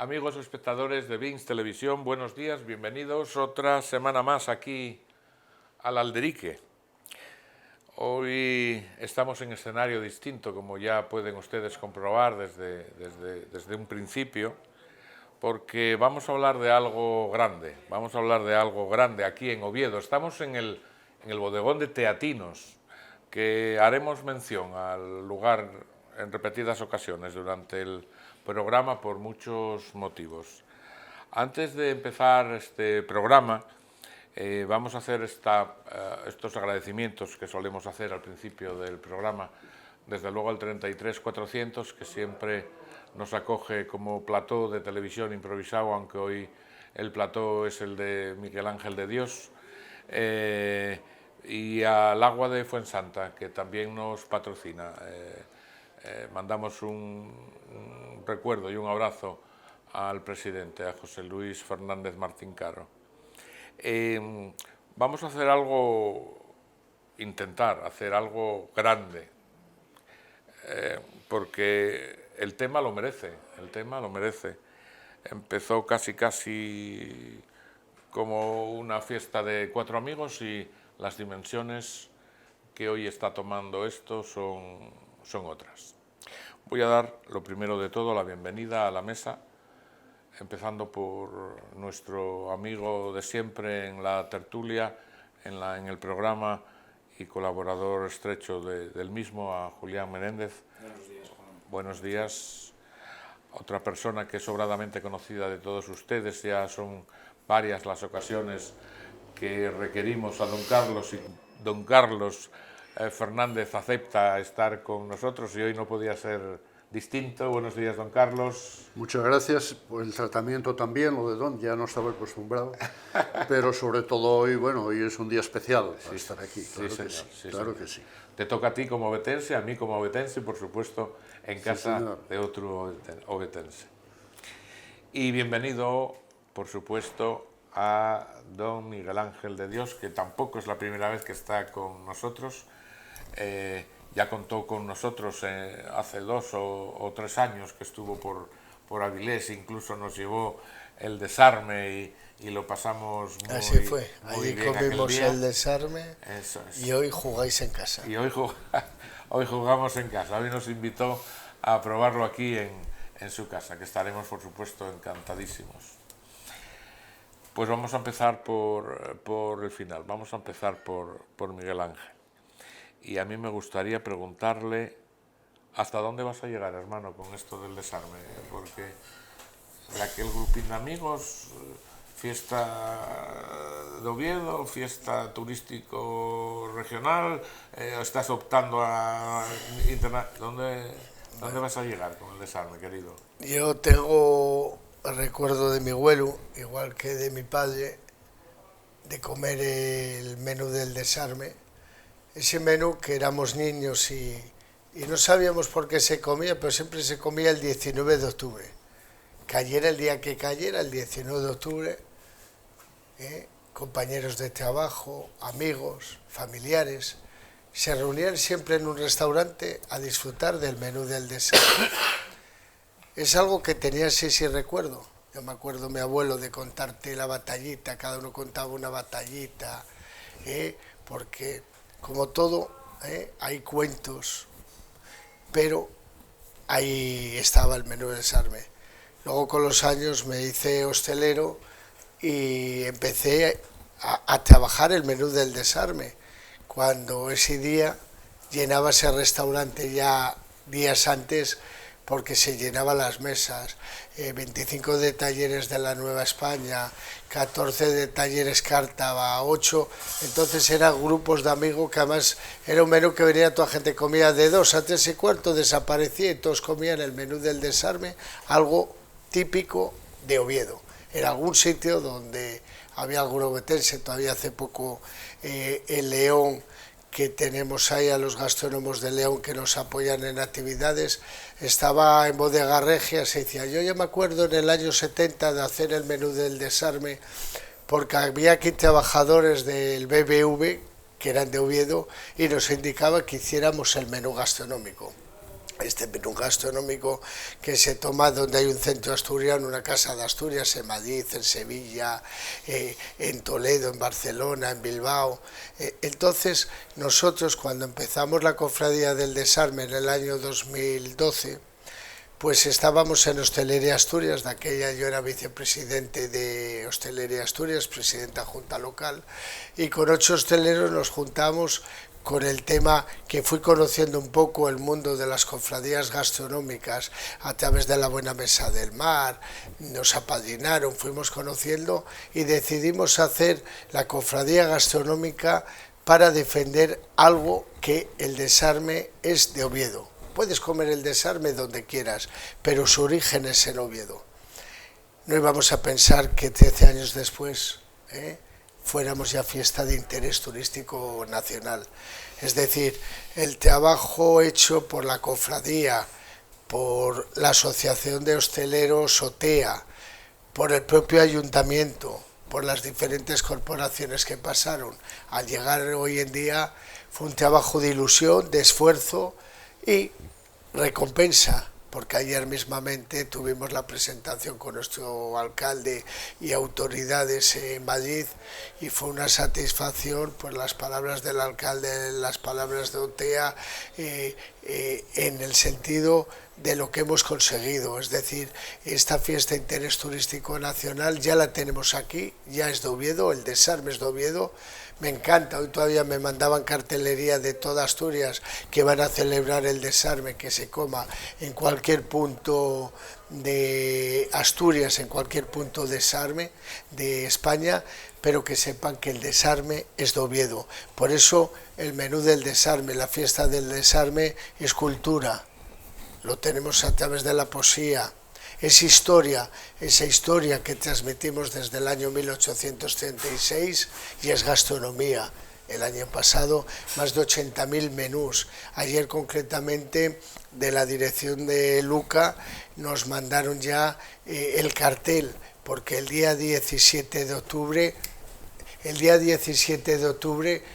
Amigos espectadores de Vinx Televisión, buenos días, bienvenidos otra semana más aquí al Alderique. Hoy estamos en escenario distinto, como ya pueden ustedes comprobar desde un principio, porque vamos a hablar de algo grande, aquí en Oviedo. Estamos en el bodegón de Teatinos, que haremos mención al lugar en repetidas ocasiones durante el programa por muchos motivos. Antes de empezar este programa, vamos a hacer estos agradecimientos que solemos hacer al principio del programa, desde luego al 33 400, que siempre nos acoge como plató de televisión improvisado, aunque hoy el plató es el de Miguel Ángel de Dios, y al Agua de Fuensanta, que también nos patrocina. Mandamos un recuerdo y un abrazo al presidente, a José Luis Fernández Martín Caro. Vamos a hacer intentar hacer algo grande, porque el tema lo merece. Empezó casi como una fiesta de 4 amigos y las dimensiones que hoy está tomando esto son otras. Voy a dar, lo primero de todo, la bienvenida a la mesa, empezando por nuestro amigo de siempre en la tertulia, en el programa y colaborador estrecho del mismo, a Julián Menéndez. Buenos días, Juan. Buenos días. Otra persona que es sobradamente conocida de todos ustedes, ya son varias las ocasiones que requerimos a don Carlos, y don Carlos Fernández acepta estar con nosotros y hoy no podía ser distinto. Buenos días, don Carlos. Muchas gracias por el tratamiento también, lo de don, ya no estaba acostumbrado, pero sobre todo hoy es un día especial para estar aquí, claro que sí. Te toca a ti como ovetense, a mí como ovetense y por supuesto en casa de otro ovetense. Y bienvenido, por supuesto, a don Miguel Ángel de Dios, que tampoco es la primera vez que está con nosotros. Ya contó con nosotros hace 2 o 3 años que estuvo por Avilés, incluso nos llevó el desarme y lo pasamos muy bien. Así fue, allí bien comimos el desarme. Eso es. Y hoy jugáis en casa. Y hoy jugamos en casa. Hoy nos invitó a probarlo aquí en su casa, que estaremos por supuesto encantadísimos. Pues vamos a empezar por el final, vamos a empezar por Miguel Ángel. Y a mí me gustaría preguntarle hasta dónde vas a llegar, hermano, con esto del desarme, porque de aquel grupín de amigos, fiesta de Oviedo, fiesta turístico regional, estás optando a ¿Dónde vas a llegar con el desarme, querido? Yo tengo el recuerdo de mi abuelo, igual que de mi padre, de comer el menú del desarme. Ese menú que éramos niños y no sabíamos por qué se comía, pero siempre se comía el 19 de octubre. Cayera el día que cayera, el 19 de octubre, compañeros de trabajo, amigos, familiares, se reunían siempre en un restaurante a disfrutar del menú del desarme. Es algo que tenía sí recuerdo. Yo me acuerdo mi abuelo de contarte la batallita, cada uno contaba una batallita, porque como todo, hay cuentos, pero ahí estaba el menú del desarme. Luego con los años me hice hostelero y empecé a trabajar el menú del desarme. Cuando ese día llenaba ese restaurante ya días antes, porque se llenaban las mesas, 25 de talleres de la Nueva España, 14 de talleres Cártava, 8, entonces eran grupos de amigos que además era un menú que venía toda gente, comía de 2 a 3 y cuarto, desaparecía y todos comían el menú del desarme, algo típico de Oviedo. En algún sitio donde había algún ovetense, todavía hace poco en León, que tenemos ahí a los gastrónomos de León que nos apoyan en actividades, estaba en Bodega Regia, se decía, yo ya me acuerdo en el año 70 de hacer el menú del desarme, porque había aquí trabajadores del BBV, que eran de Oviedo, y nos indicaba que hiciéramos el menú gastronómico. este menú gastronómico que se toma donde hay un centro asturiano, una casa de Asturias, en Madrid, en Sevilla, en Toledo, en Barcelona, en Bilbao. Entonces, nosotros cuando empezamos la Cofradía del Desarme en el año 2012, pues estábamos en Hostelería Asturias, de aquella yo era vicepresidente de Hostelería Asturias, presidenta junta local, y con 8 hosteleros nos juntamos con el tema que fui conociendo un poco el mundo de las cofradías gastronómicas a través de la Buena Mesa del Mar, nos apadrinaron, fuimos conociendo y decidimos hacer la cofradía gastronómica para defender algo que el desarme es de Oviedo. Puedes comer el desarme donde quieras, pero su origen es en Oviedo. No íbamos a pensar que 13 años después fuéramos ya fiesta de interés turístico nacional. Es decir, el trabajo hecho por la cofradía, por la Asociación de Hosteleros OTEA, por el propio ayuntamiento, por las diferentes corporaciones que pasaron, al llegar hoy en día fue un trabajo de ilusión, de esfuerzo y recompensa, porque ayer mismamente tuvimos la presentación con nuestro alcalde y autoridades en Madrid y fue una satisfacción por las palabras del alcalde, las palabras de OTEA, en el sentido de lo que hemos conseguido, es decir, esta fiesta de interés turístico nacional ya la tenemos aquí, ya es de Oviedo, el desarme es de Oviedo. Me encanta, hoy todavía me mandaban cartelería de toda Asturias que van a celebrar el desarme, que se coma en cualquier punto de Asturias, en cualquier punto de desarme de España, pero que sepan que el desarme es de Oviedo. Por eso el menú del desarme, la fiesta del desarme es cultura, lo tenemos a través de la poesía. Es historia, esa historia que transmitimos desde el año 1836 y es gastronomía. El año pasado más de 80.000 menús. Ayer concretamente de la dirección de Luca nos mandaron ya el cartel, porque el día 17 de octubre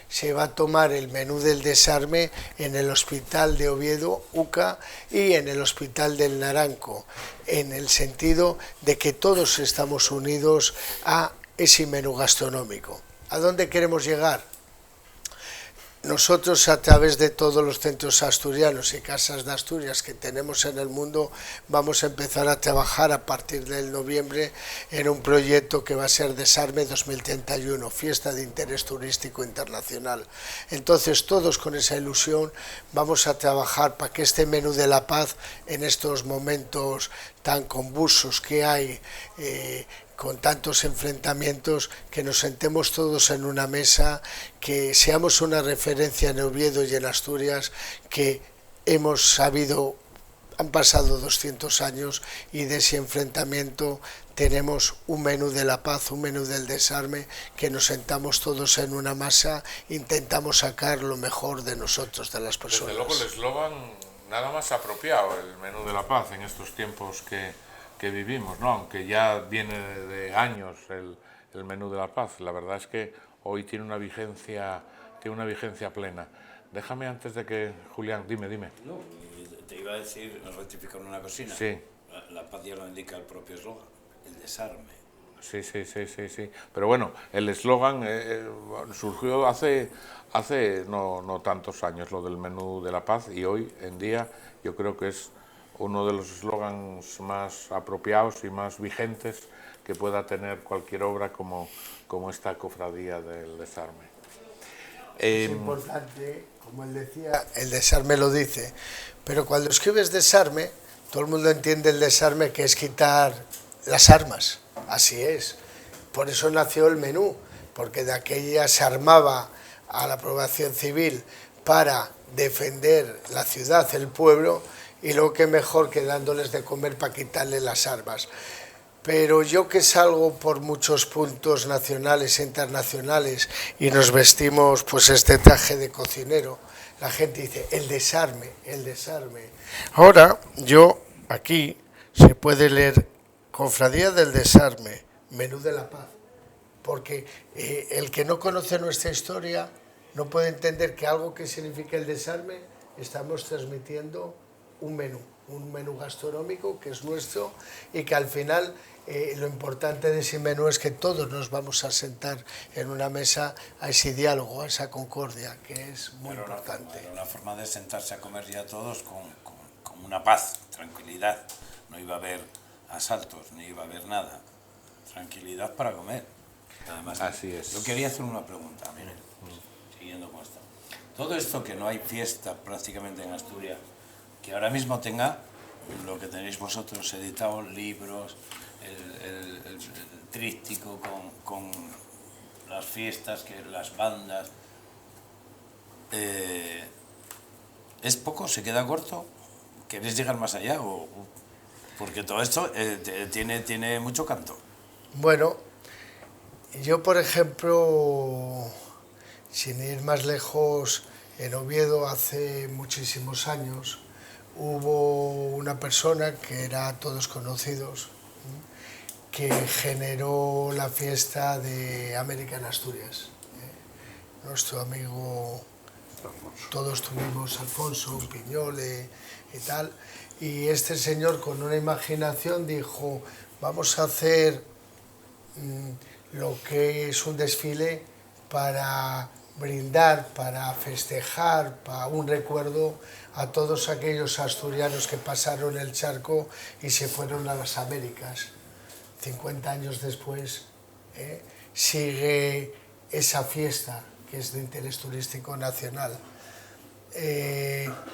se va a tomar el menú del desarme en el Hospital de Oviedo, UCA, y en el Hospital del Naranco, en el sentido de que todos estamos unidos a ese menú gastronómico. ¿A dónde queremos llegar? Nosotros, a través de todos los centros asturianos y casas de Asturias que tenemos en el mundo, vamos a empezar a trabajar a partir del noviembre en un proyecto que va a ser Desarme 2031, Fiesta de Interés Turístico Internacional. Entonces, todos con esa ilusión vamos a trabajar para que este menú de la paz, en estos momentos tan convulsos que hay, con tantos enfrentamientos, que nos sentemos todos en una mesa, que seamos una referencia en Oviedo y en Asturias, que hemos sabido, han pasado 200 años y de ese enfrentamiento tenemos un menú de la paz, un menú del desarme, que nos sentamos todos en una masa, intentamos sacar lo mejor de nosotros, de las personas. Desde luego el eslogan nada más apropiado, el menú de la paz, en estos tiempos que vivimos, ¿no? Aunque ya viene de años el menú de la paz, la verdad es que hoy tiene una vigencia plena. Déjame antes de que, Julián, dime. No, te iba a decir, rectificar una cosina. Sí. La paz ya lo indica el propio eslogan, el desarme. Sí. Pero bueno, el eslogan surgió hace no tantos años, lo del menú de la paz, y hoy en día yo creo que es uno de los eslogans más apropiados y más vigentes que pueda tener cualquier obra como esta cofradía del desarme. Es importante, como él decía, el desarme lo dice, pero cuando escribes desarme, todo el mundo entiende el desarme que es quitar las armas, así es. Por eso nació el menú, porque de aquella se armaba a la población civil para defender la ciudad, el pueblo, y luego qué mejor que dándoles de comer para quitarles las armas. Pero yo que salgo por muchos puntos nacionales e internacionales y nos vestimos pues este traje de cocinero, la gente dice el desarme. Ahora yo aquí se puede leer Cofradía del Desarme, menú de la paz, porque el que no conoce nuestra historia no puede entender que algo que significa el desarme estamos transmitiendo un menú gastronómico que es nuestro y que al final lo importante de ese menú es que todos nos vamos a sentar en una mesa a ese diálogo, a esa concordia, que es muy importante. Era una forma de sentarse a comer ya todos con una paz, tranquilidad. No iba a haber asaltos, ni iba a haber nada. Tranquilidad para comer. Además, así es. Yo quería hacer una pregunta, miren, siguiendo con esto. Todo esto que no hay fiesta prácticamente en Asturias, que ahora mismo tenga lo que tenéis vosotros editado, libros, el tríptico con las fiestas, que las bandas, ¿es poco? ¿Se queda corto? ¿Queréis llegar más allá? Porque todo esto tiene mucho canto. Bueno, yo por ejemplo, sin ir más lejos, en Oviedo hace muchísimos años hubo una persona que era todos conocidos, que generó la fiesta de América en Asturias. Nuestro amigo, todos tuvimos Alfonso, Piñole y tal, y este señor con una imaginación dijo, vamos a hacer lo que es un desfile para brindar, para festejar, para un recuerdo a todos aquellos asturianos que pasaron el charco y se fueron a las Américas. 50 años después sigue esa fiesta que es de interés turístico nacional.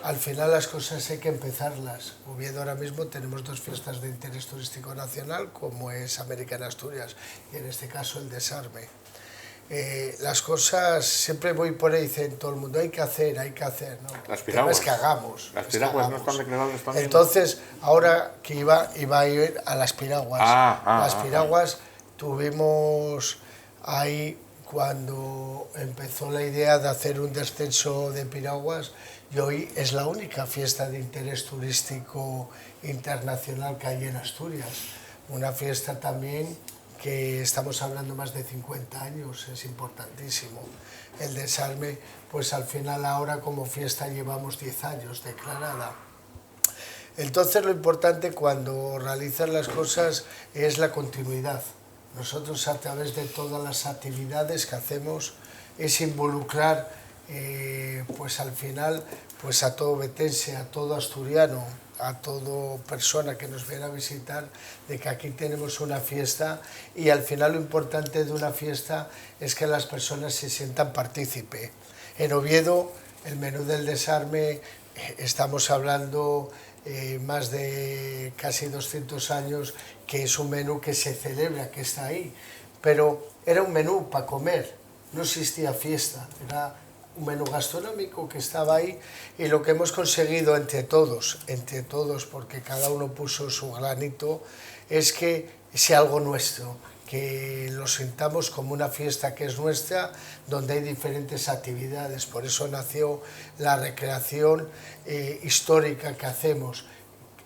Al final las cosas hay que empezarlas. Oviedo ahora mismo tenemos 2 fiestas de interés turístico nacional, como es América en Asturias y en este caso el Desarme. Las cosas, siempre voy por ahí, dicen todo el mundo, hay que hacer, ¿no? Las piraguas. Es que hagamos. Las piraguas no están declaradas también. Entonces, ahora que iba a ir a las piraguas. Las piraguas tuvimos ahí, cuando empezó la idea de hacer un descenso de piraguas, y hoy es la única fiesta de interés turístico internacional que hay en Asturias. Una fiesta también que estamos hablando más de 50 años, es importantísimo. El Desarme, pues al final ahora como fiesta llevamos 10 años declarada. Entonces lo importante cuando realizas las cosas es la continuidad. Nosotros a través de todas las actividades que hacemos es involucrar pues al final pues a todo vetense, a todo asturiano, a toda persona que nos viene a visitar, de que aquí tenemos una fiesta y al final lo importante de una fiesta es que las personas se sientan partícipe. En Oviedo, el menú del Desarme, estamos hablando más de casi 200 años, que es un menú que se celebra, que está ahí, pero era un menú para comer, no existía fiesta, era un menú gastronómico que estaba ahí, y lo que hemos conseguido entre todos, porque cada uno puso su granito, es que sea algo nuestro, que lo sintamos como una fiesta que es nuestra, donde hay diferentes actividades. Por eso nació la recreación histórica que hacemos.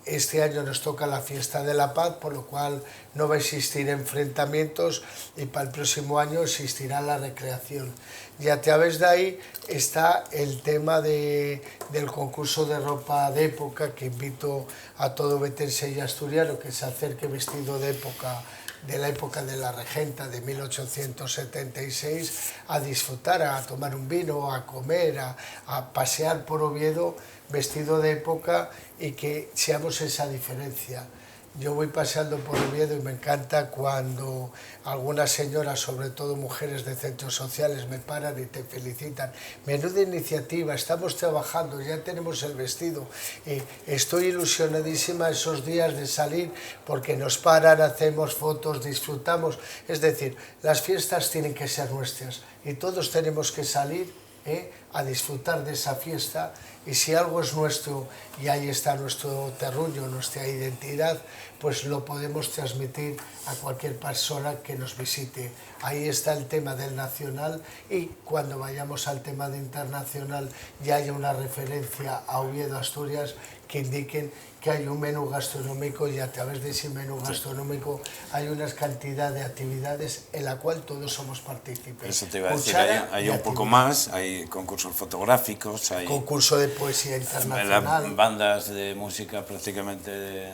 Este año nos toca la fiesta de la paz, por lo cual no va a existir enfrentamientos, y para el próximo año existirá la recreación. Y a través de ahí está el tema del concurso de ropa de época, que invito a todo vetense y asturiano que se acerque vestido de época, de la época de la regenta de 1876, a disfrutar, a tomar un vino, a comer, a pasear por Oviedo vestido de época, y que seamos esa diferencia. Yo voy paseando por Oviedo y me encanta cuando algunas señoras, sobre todo mujeres de centros sociales, me paran y te felicitan. Menuda iniciativa, estamos trabajando, ya tenemos el vestido. Estoy ilusionadísima esos días de salir, porque nos paran, hacemos fotos, disfrutamos. Es decir, las fiestas tienen que ser nuestras y todos tenemos que salir a disfrutar de esa fiesta, y si algo es nuestro y ahí está nuestro terruño, nuestra identidad, pues lo podemos transmitir a cualquier persona que nos visite. Ahí está el tema del nacional, y cuando vayamos al tema de internacional ya haya una referencia a Oviedo, Asturias, que indiquen que hay un menú gastronómico, y a través de ese menú gastronómico hay una cantidad de actividades en la cual todos somos partícipes. Eso te iba a decir, hay un poco más, hay concursos concursos fotográficos, hay concurso de poesía internacional, bandas de música prácticamente de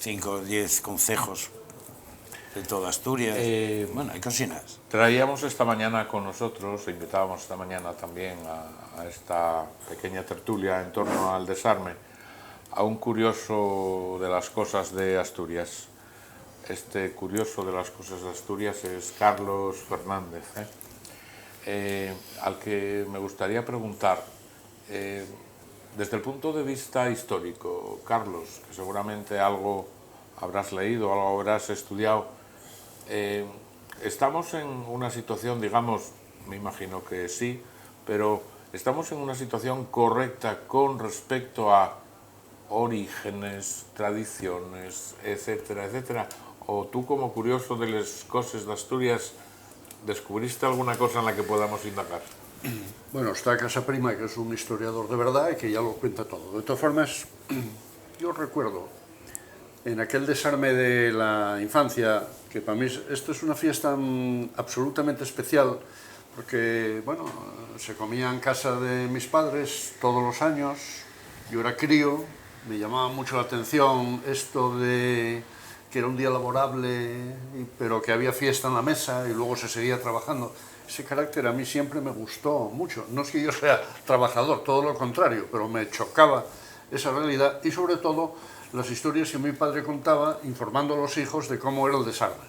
5 o 10 concejos de toda Asturias. Bueno, hay cocinas. Traíamos esta mañana con nosotros, invitábamos esta mañana también a esta pequeña tertulia en torno al desarme, a un curioso de las cosas de Asturias. Este curioso de las cosas de Asturias es Carlos Fernández, al que me gustaría preguntar, desde el punto de vista histórico, Carlos, que seguramente algo habrás leído, algo habrás estudiado, estamos en una situación, digamos, me imagino que sí, pero estamos en una situación correcta con respecto a orígenes, tradiciones, etcétera, etcétera. O tú, como curioso de las cosas de Asturias, ¿descubriste alguna cosa en la que podamos indagar? Bueno, está Casa Prima, que es un historiador de verdad y que ya lo cuenta todo. De todas formas, yo recuerdo en aquel desarme de la infancia, que para mí esto es una fiesta absolutamente especial, porque, bueno, se comía en casa de mis padres todos los años, yo era crío, me llamaba mucho la atención esto de que era un día laborable, pero que había fiesta en la mesa y luego se seguía trabajando. Ese carácter a mí siempre me gustó mucho. No es que yo sea trabajador, todo lo contrario, pero me chocaba esa realidad y sobre todo las historias que mi padre contaba informando a los hijos de cómo era el desarme.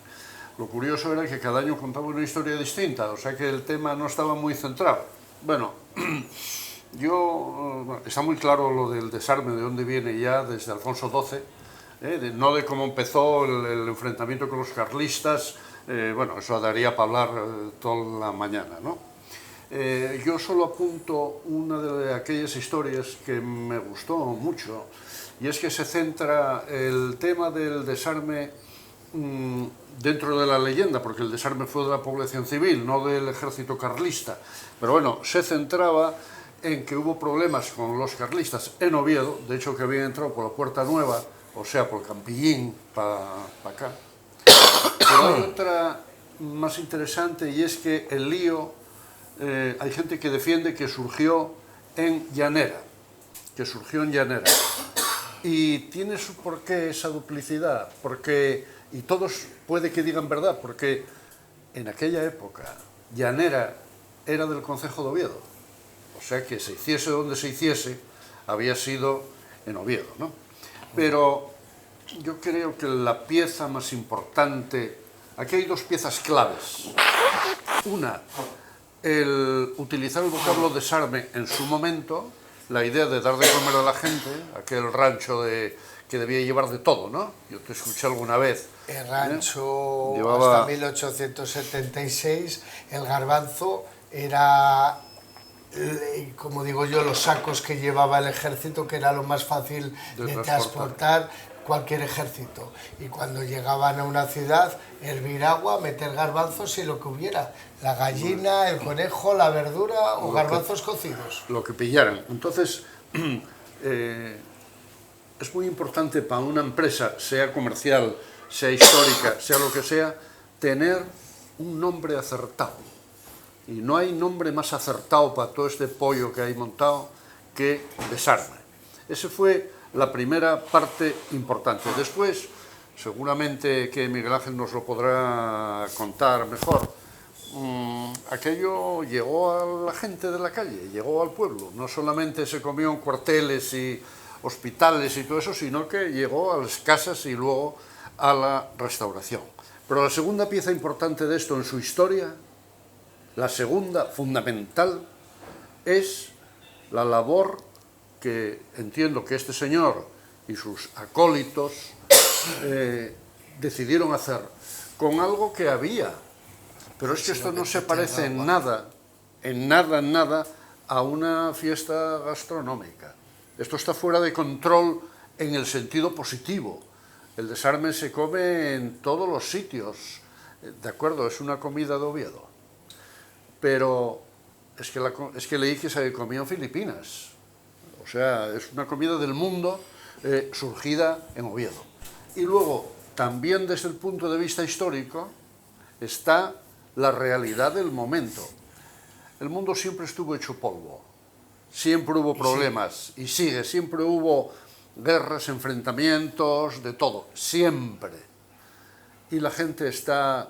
Lo curioso era que cada año contaba una historia distinta, o sea que el tema no estaba muy centrado. Bueno, está muy claro lo del desarme, de dónde viene ya desde Alfonso XII, no de cómo empezó el enfrentamiento con los carlistas. Bueno, eso daría para hablar toda la mañana, ¿no? Yo solo apunto una de aquellas historias que me gustó mucho, y es que se centra el tema del desarme dentro de la leyenda, porque el desarme fue de la población civil, no del ejército carlista, pero bueno, se centraba en que hubo problemas con los carlistas en Oviedo, de hecho que habían entrado por la Puerta Nueva, o sea, por Campillín, para acá. Pero hay otra más interesante, y es que el lío, hay gente que defiende que surgió en Llanera, y tiene su porqué esa duplicidad, porque, y todos puede que digan verdad, porque en aquella época Llanera era del concejo de Oviedo, o sea que se hiciese donde se hiciese, había sido en Oviedo, ¿no? Pero yo creo que la pieza más importante, aquí hay dos piezas claves. Una, el utilizar el vocablo desarme en su momento, la idea de dar de comer a la gente, aquel rancho que debía llevar de todo, ¿no? Yo te escuché alguna vez. El rancho, llevaba... hasta 1876, el garbanzo era, como digo yo, los sacos que llevaba el ejército, que era lo más fácil de transportar cualquier ejército. Y cuando llegaban a una ciudad, hervir agua, meter garbanzos y lo que hubiera. La gallina, el conejo, la verdura o garbanzos cocidos. Lo que pillaran. Entonces, es muy importante para una empresa, sea comercial, sea histórica, sea lo que sea, tener un nombre acertado. Y no hay nombre más acertado para todo este pollo que hay montado que desarme. Ese fue la primera parte importante. Después, seguramente que Miguel Ángel nos lo podrá contar mejor, aquello llegó a la gente de la calle, llegó al pueblo. No solamente se comió en cuarteles y hospitales y todo eso, sino que llegó a las casas y luego a la restauración. Pero la segunda pieza importante de esto en su historia, la segunda fundamental, es la labor que entiendo que este señor y sus acólitos decidieron hacer con algo que había. Pero es que esto no se parece en nada a una fiesta gastronómica. Esto está fuera de control en el sentido positivo. El desarme se come en todos los sitios, de acuerdo, es una comida de Oviedo. Pero es que leí que se comía en Filipinas. O sea, es una comida del mundo surgida en Oviedo. Y luego, también desde el punto de vista histórico, está la realidad del momento. el mundo siempre estuvo hecho polvo. Siempre hubo problemas y sigue, siempre hubo guerras, enfrentamientos, de todo, siempre. Y la gente está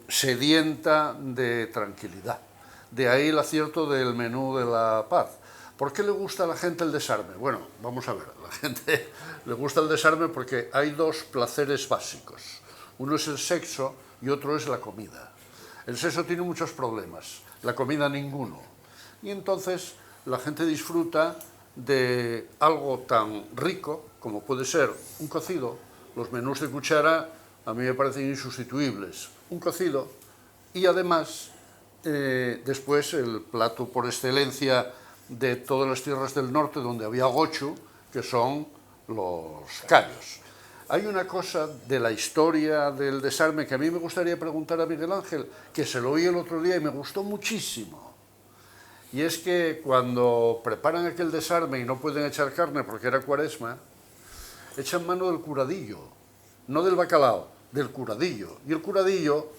sedienta de tranquilidad. De ahí el acierto del menú de la paz. ¿Por qué le gusta a la gente el desarme? Bueno, vamos a ver, a la gente le gusta el desarme porque hay dos placeres básicos. Uno es el sexo y otro es la comida. El sexo tiene muchos problemas, la comida ninguno. Y entonces la gente disfruta de algo tan rico como puede ser un cocido. Los menús de cuchara a mí me parecen insustituibles. Un cocido y además después el plato por excelencia de todas las tierras del norte donde había gochu, que son los callos. Hay una cosa de la historia del desarme que a mí me gustaría preguntar a Miguel Ángel, que se lo oí el otro día y me gustó muchísimo. Y es que cuando preparan aquel desarme y no pueden echar carne porque era Cuaresma, echan mano del curadillo, no del bacalao, del curadillo. Y el curadillo,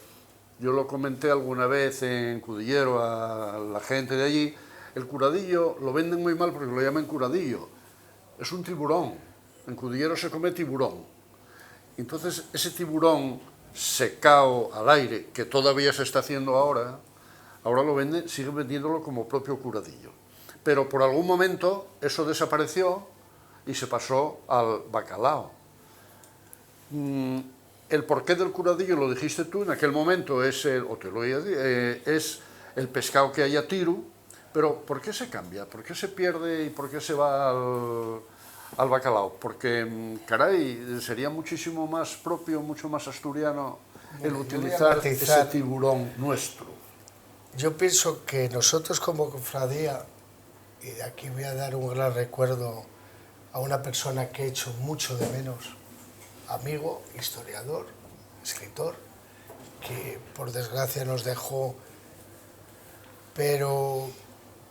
yo lo comenté alguna vez en Cudillero a la gente de allí, el curadillo lo venden muy mal porque lo llaman curadillo. Es un tiburón. En Cudillero se come tiburón. Entonces, ese tiburón secao al aire, que todavía se está haciendo ahora lo venden, siguen vendiéndolo como propio curadillo. Pero por algún momento eso desapareció y se pasó al bacalao. El porqué del curadillo lo dijiste tú, en aquel momento es el pescado que hay a tiro, pero ¿por qué se cambia? ¿Por qué se pierde y por qué se va al bacalao? Porque, caray, sería muchísimo más propio, mucho más asturiano el utilizar ese tiburón nuestro. Yo pienso que nosotros como cofradía, y de aquí voy a dar un gran recuerdo a una persona que he hecho mucho de menos, amigo, historiador, escritor, que por desgracia nos dejó, pero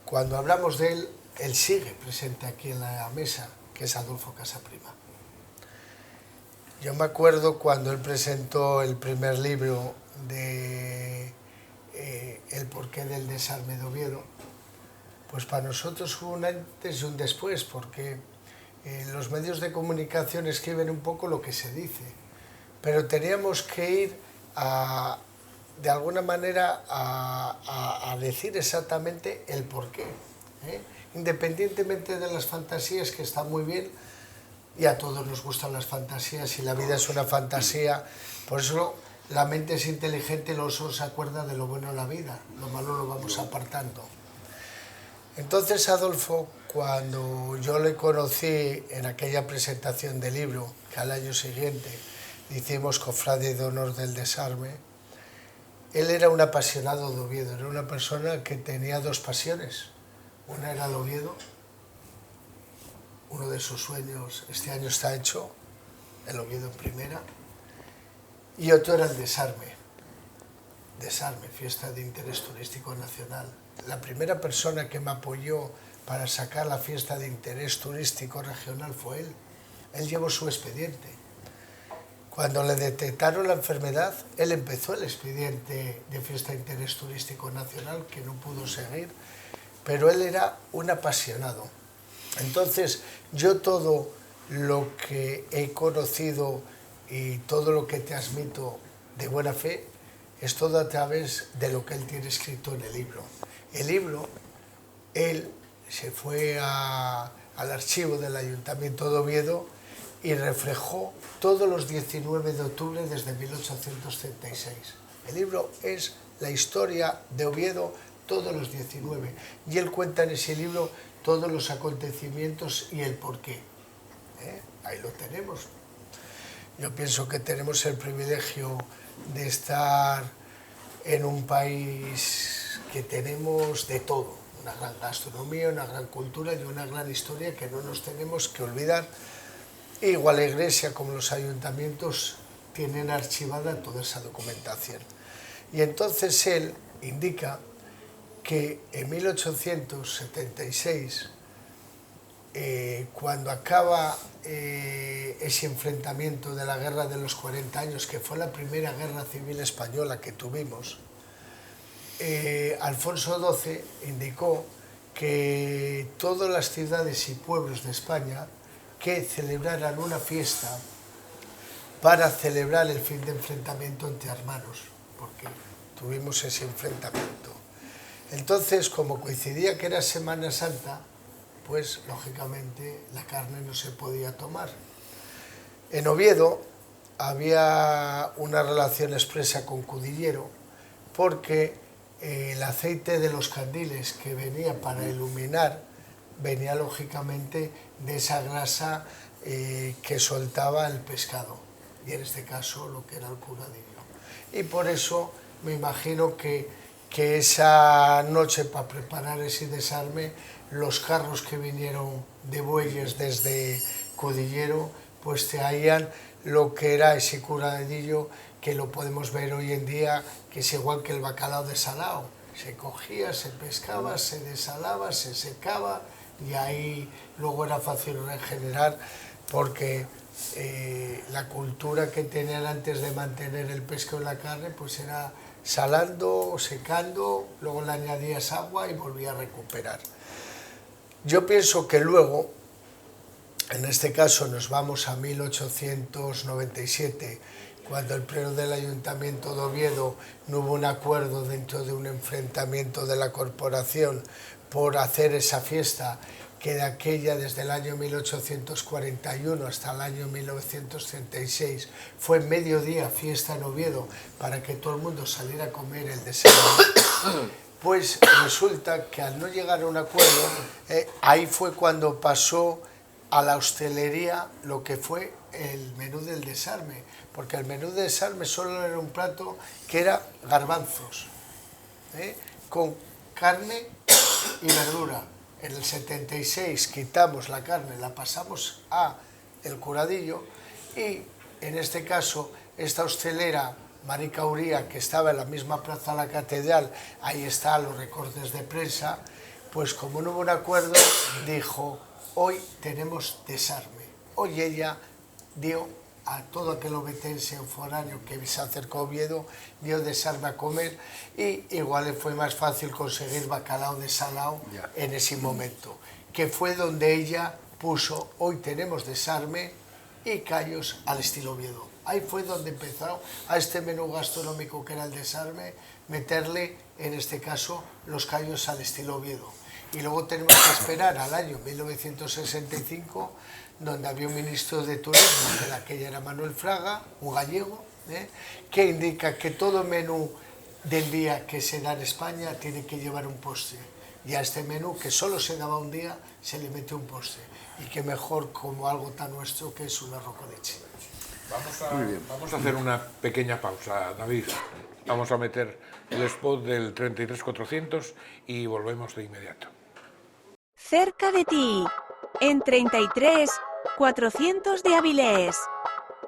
cuando hablamos de él, él sigue presente aquí en la mesa, que es Adolfo Casaprima. Yo me acuerdo cuando él presentó el primer libro de El porqué del desarme de Oviedo, pues para nosotros hubo un antes y un después, porque los medios de comunicación escriben un poco lo que se dice, pero teníamos que ir de alguna manera a decir exactamente el porqué, independientemente de las fantasías, que está muy bien, y a todos nos gustan las fantasías y la vida es una fantasía, por eso la mente es inteligente y no solo se acuerda de lo bueno de la vida, lo malo lo vamos apartando. Entonces Adolfo, cuando yo le conocí en aquella presentación del libro, que al año siguiente hicimos Cofradía de Honor del Desarme, él era un apasionado de Oviedo, era una persona que tenía dos pasiones. Una era el Oviedo, uno de sus sueños este año está hecho, el Oviedo en primera, y otro era el Desarme, fiesta de interés turístico nacional. La primera persona que me apoyó para sacar la fiesta de interés turístico regional fue él. Él llevó su expediente. Cuando le detectaron la enfermedad, él empezó el expediente de fiesta de interés turístico nacional, que no pudo seguir, pero él era un apasionado. Entonces, yo todo lo que he conocido y todo lo que transmito de buena fe es todo a través de lo que él tiene escrito en el libro. El libro, él se fue al archivo del Ayuntamiento de Oviedo y reflejó todos los 19 de octubre desde 1836. El libro es la historia de Oviedo todos los 19, y él cuenta en ese libro todos los acontecimientos y el porqué. Ahí lo tenemos. Yo pienso que tenemos el privilegio de estar en un país que tenemos de todo, una gran gastronomía, una gran cultura y una gran historia que no nos tenemos que olvidar. Igual la Iglesia como los ayuntamientos tienen archivada toda esa documentación. Y entonces él indica que en 1876, cuando acaba ese enfrentamiento de la Guerra de los 40 años, que fue la primera guerra civil española que tuvimos, Alfonso XII indicó que todas las ciudades y pueblos de España que celebraran una fiesta para celebrar el fin de enfrentamiento entre hermanos, porque tuvimos ese enfrentamiento. Entonces, como coincidía que era Semana Santa, pues lógicamente la carne no se podía tomar. En Oviedo había una relación expresa con Cudillero, porque el aceite de los candiles que venía para iluminar venía lógicamente de esa grasa que soltaba el pescado, y en este caso lo que era el curadillo. Y por eso me imagino que esa noche, para preparar ese desarme, los carros que vinieron de bueyes desde Cudillero pues traían lo que era ese curadillo, que lo podemos ver hoy en día, que es igual que el bacalao desalado. Se cogía, se pescaba, se desalaba, se secaba, y ahí luego era fácil regenerar, porque la cultura que tenían antes de mantener el pescado y la carne pues era salando, secando, luego le añadías agua y volvía a recuperar. Yo pienso que luego, en este caso nos vamos a 1897, cuando el pleno del Ayuntamiento de Oviedo no hubo un acuerdo dentro de un enfrentamiento de la corporación por hacer esa fiesta, que de aquella, desde el año 1841 hasta el año 1936, fue mediodía fiesta en Oviedo para que todo el mundo saliera a comer el desayuno. Pues resulta que al no llegar a un acuerdo, ahí fue cuando pasó a la hostelería lo que fue el menú del desarme, porque el menú del desarme solo era un plato que era garbanzos, con carne y verdura. En el 76 quitamos la carne, la pasamos a el curadillo, y en este caso esta hostelera, Marica Uría, que estaba en la misma plaza de la Catedral, ahí están los recortes de prensa, pues como no hubo un acuerdo, dijo: hoy tenemos desarme. Hoy ella dio a todo aquel ovetense o foráneo que se acercó a Oviedo, dio desarme a comer, y igual le fue más fácil conseguir bacalao desalado en ese momento, que fue donde ella puso: hoy tenemos desarme y callos al estilo Oviedo. Ahí fue donde empezó a este menú gastronómico que era el desarme, meterle, en este caso, los callos al estilo Oviedo. Y luego tenemos que esperar al año 1965, donde había un ministro de Turismo, que aquella era Manuel Fraga, un gallego, que indica que todo menú del día que se da en España tiene que llevar un postre. Y a este menú, que solo se daba un día, se le mete un postre. Y qué mejor como algo tan nuestro que es un arroz con leche. Vamos a hacer una pequeña pausa, David. Vamos a meter el spot del 33400 y volvemos de inmediato. Cerca de ti, en 33400 de Avilés,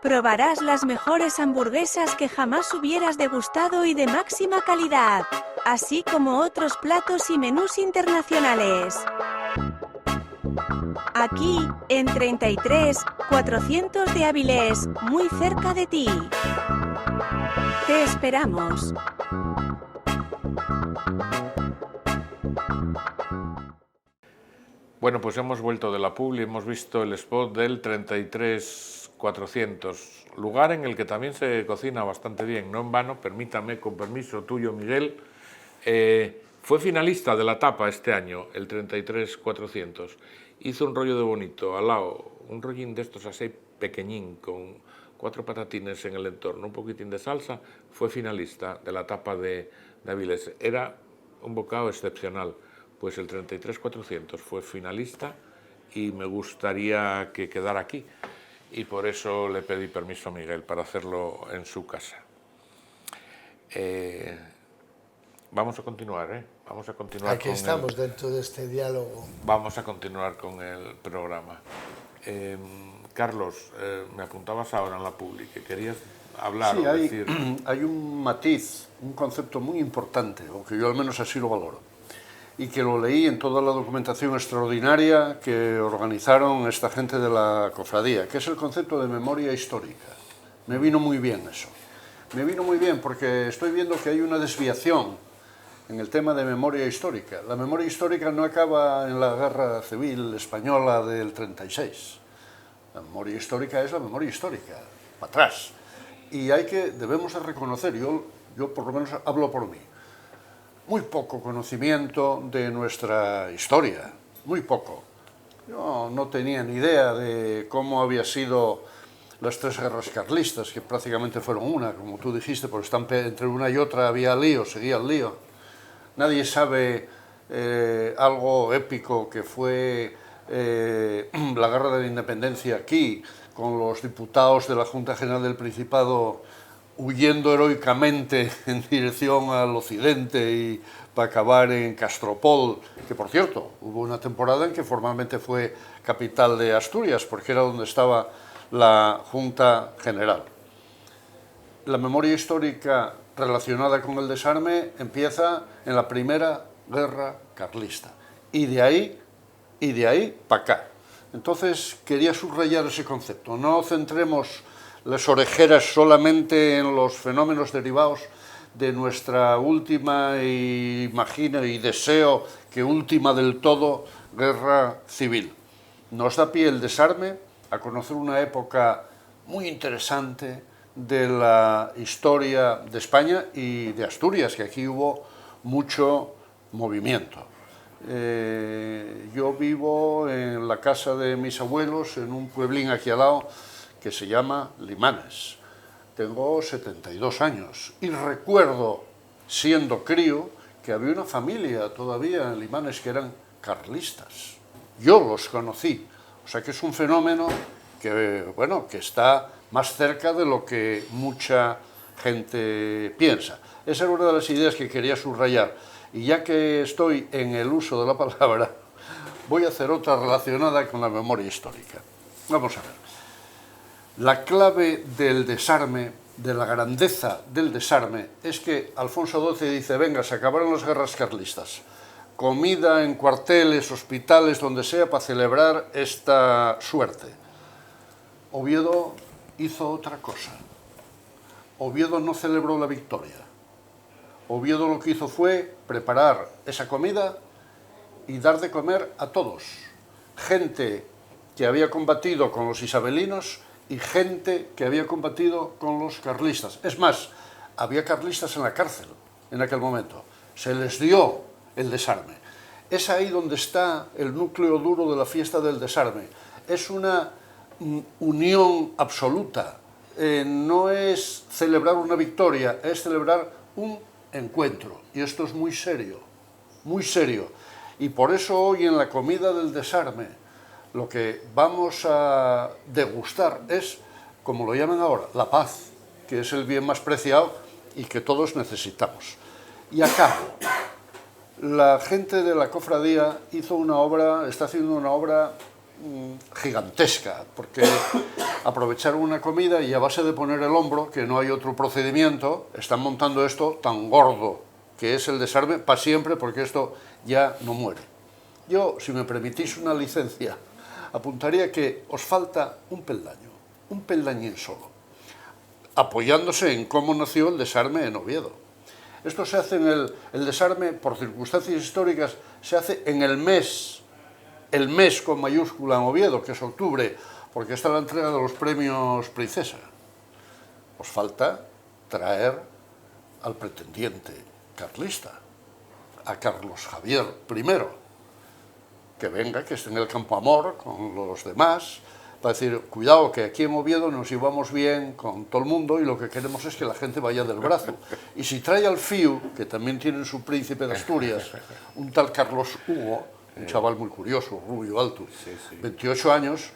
probarás las mejores hamburguesas que jamás hubieras degustado y de máxima calidad, así como otros platos y menús internacionales. Aquí, en 33400 de Avilés, muy cerca de ti. Te esperamos. Bueno, pues hemos vuelto de la publi, hemos visto el spot del 33400, lugar en el que también se cocina bastante bien, no en vano. Permítame, con permiso tuyo, Miguel, fue finalista de la tapa este año, el 33400. Hizo un rollo de bonito, al lado, un rollín de estos así pequeñín, con 4 patatines en el entorno, un poquitín de salsa. Fue finalista de la tapa de Avilés. Era un bocado excepcional. Pues el 33400 fue finalista y me gustaría que quedara aquí. Y por eso le pedí permiso a Miguel para hacerlo en su casa. Vamos a continuar, Vamos a continuar. Aquí estamos dentro de este diálogo. Vamos a continuar con el programa. Carlos, me apuntabas ahora en la publi que querías hablar. Sí, o decir... hay un matiz, un concepto muy importante, o que yo al menos así lo valoro, y que lo leí en toda la documentación extraordinaria que organizaron esta gente de la cofradía, que es el concepto de memoria histórica. Me vino muy bien eso. Me vino muy bien porque estoy viendo que hay una desviación en el tema de memoria histórica. La memoria histórica no acaba en la Guerra Civil Española del 36. La memoria histórica es la memoria histórica, para atrás. Y debemos de reconocer, yo por lo menos hablo por mí, muy poco conocimiento de nuestra historia, muy poco. Yo no tenía ni idea de cómo había sido las 3 guerras carlistas, que prácticamente fueron una, como tú dijiste, porque entre una y otra había lío, seguía el lío. Nadie sabe algo épico que fue la Guerra de la Independencia aquí, con los diputados de la Junta General del Principado huyendo heroicamente en dirección al occidente y para acabar en Castropol, que por cierto, hubo una temporada en que formalmente fue capital de Asturias, porque era donde estaba la Junta General. La memoria histórica relacionada con el desarme empieza en la Primera Guerra Carlista, y de ahí para acá. Entonces quería subrayar ese concepto, no centremos las orejeras solamente en los fenómenos derivados de nuestra última, imagino y deseo que última del todo, guerra civil. Nos da pie el desarme a conocer una época muy interesante de la historia de España y de Asturias, que aquí hubo mucho movimiento. Yo vivo en la casa de mis abuelos, en un pueblín aquí al lado, que se llama Limanes. Tengo 72 años y recuerdo, siendo crío, que había una familia todavía en Limanes que eran carlistas. Yo los conocí, o sea que es un fenómeno que, bueno, que está más cerca de lo que mucha gente piensa. Esa era una de las ideas que quería subrayar. Y ya que estoy en el uso de la palabra, voy a hacer otra relacionada con la memoria histórica. Vamos a ver. La clave del desarme, de la grandeza del desarme, es que Alfonso XII dice, venga, se acabaron las guerras carlistas, comida en cuarteles, hospitales, donde sea, para celebrar esta suerte. Oviedo hizo otra cosa. Oviedo no celebró la victoria. Oviedo lo que hizo fue preparar esa comida y dar de comer a todos. Gente que había combatido con los isabelinos y gente que había combatido con los carlistas. Es más, había carlistas en la cárcel en aquel momento. Se les dio el desarme. Es ahí donde está el núcleo duro de la fiesta del desarme. Es una unión absoluta. No es celebrar una victoria, es celebrar un encuentro. Y esto es muy serio, muy serio. Y por eso hoy en la comida del desarme lo que vamos a degustar es, como lo llaman ahora, la paz, que es el bien más preciado y que todos necesitamos. Y acabo. La gente de la cofradía hizo una obra, está haciendo una obra gigantesca, porque aprovecharon una comida y a base de poner el hombro, que no hay otro procedimiento, están montando esto tan gordo, que es el desarme para siempre, porque esto ya no muere. Yo, si me permitís una licencia, apuntaría que os falta un peldañín solo, apoyándose en cómo nació el desarme en Oviedo. Esto se hace el desarme, por circunstancias históricas, se hace en el mes con mayúscula en Oviedo, que es octubre, porque está la entrega de los premios Princesa. Os falta traer al pretendiente carlista, a Carlos Javier I, que venga, que esté en el Campo Amor con los demás, para decir, cuidado, que aquí en Oviedo nos llevamos bien con todo el mundo y lo que queremos es que la gente vaya del brazo. Y si trae al Fiu, que también tiene su príncipe de Asturias, un tal Carlos Hugo, un chaval muy curioso, rubio, alto, 28 años,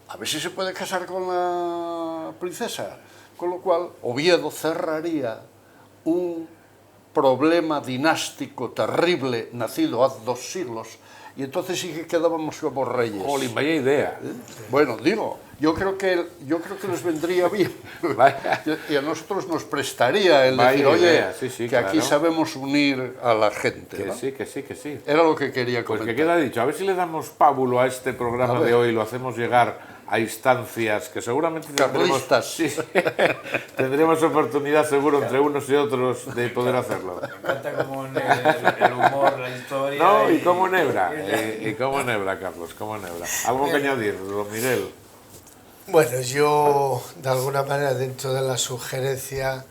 a ver si se puede casar con la princesa. Con lo cual, Oviedo cerraría un problema dinástico terrible, nacido hace 2 siglos, y entonces sí que quedábamos como reyes. Jolín, vaya idea. Bueno, digo, yo creo que les vendría bien. Y a nosotros nos prestaría el decir, oye, que claro, aquí sabemos unir a la gente. Que ¿no? sí, que sí, que sí. Era lo que quería comentar. Pues que queda dicho, a ver si le damos pábulo a este programa de hoy, lo hacemos llegar a instancias que seguramente tendremos, Carlistas. sí, tendremos oportunidad seguro entre unos y otros de poder hacerlo. Me encanta como el humor, la historia... No, y cómo nebra, Carlos, cómo nebra. ¿Algo que añadir, don Miguel? Bueno, yo de alguna manera dentro de la sugerencia,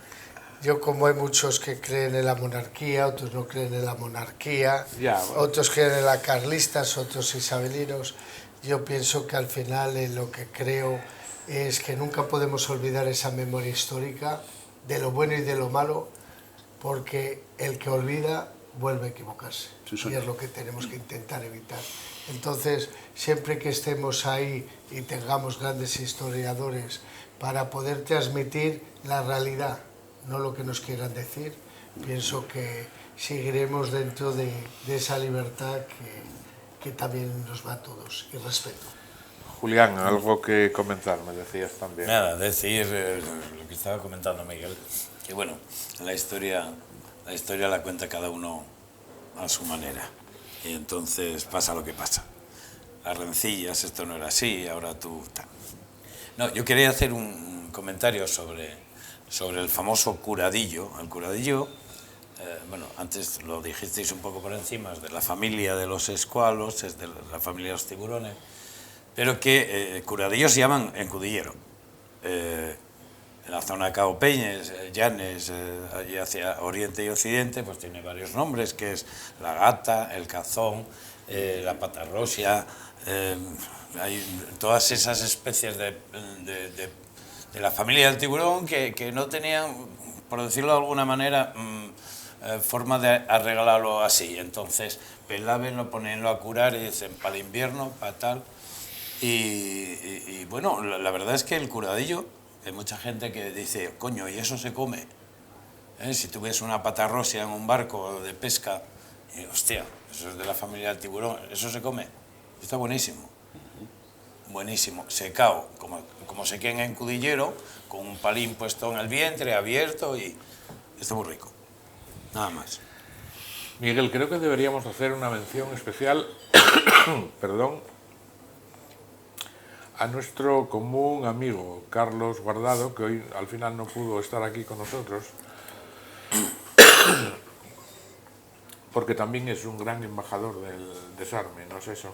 yo como hay muchos que creen en la monarquía, otros no creen en la monarquía, Ya, bueno. otros creen en la carlistas, otros isabelinos, yo pienso que al final lo que creo es que nunca podemos olvidar esa memoria histórica de lo bueno y de lo malo, porque el que olvida vuelve a equivocarse, y es lo que tenemos que intentar evitar. Entonces, siempre que estemos ahí y tengamos grandes historiadores para poder transmitir la realidad, no lo que nos quieran decir, pienso que seguiremos dentro de esa libertad que también nos va a todos, y respeto. Julián, algo que comentar, me decías también. Nada, decir lo que estaba comentando Miguel, que bueno, la historia la cuenta cada uno a su manera, y entonces pasa lo que pasa. Las rencillas, esto no era así, ahora tú... tal. No, yo quería hacer un comentario sobre el famoso curadillo. El curadillo, bueno, antes lo dijisteis un poco por encima, es de la familia de los escualos, es de la familia de los tiburones, pero que curadillos se llaman encudillero. En la zona de Cabo Peñes, Llanes, allí hacia Oriente y Occidente, pues tiene varios nombres, que es la gata, el cazón, la patarrosia, hay todas esas especies de la familia del tiburón que no tenían, por decirlo de alguna manera, forma de arreglarlo así. Entonces, pelaben, lo ponen a curar y dicen, para el invierno, para tal. Y bueno, la verdad es que el curadillo, hay mucha gente que dice, coño, ¿y eso se come? Si tú ves una patarrosia en un barco de pesca, y, hostia, eso es de la familia del tiburón, ¿eso se come? Está buenísimo. Buenísimo, secao, como se queda en encudillero, con un palín puesto en el vientre, abierto, y está muy rico. Nada más. Miguel, creo que deberíamos hacer una mención especial, perdón, a nuestro común amigo Carlos Guardado, que hoy al final no pudo estar aquí con nosotros, porque también es un gran embajador del desarme, ¿no es eso?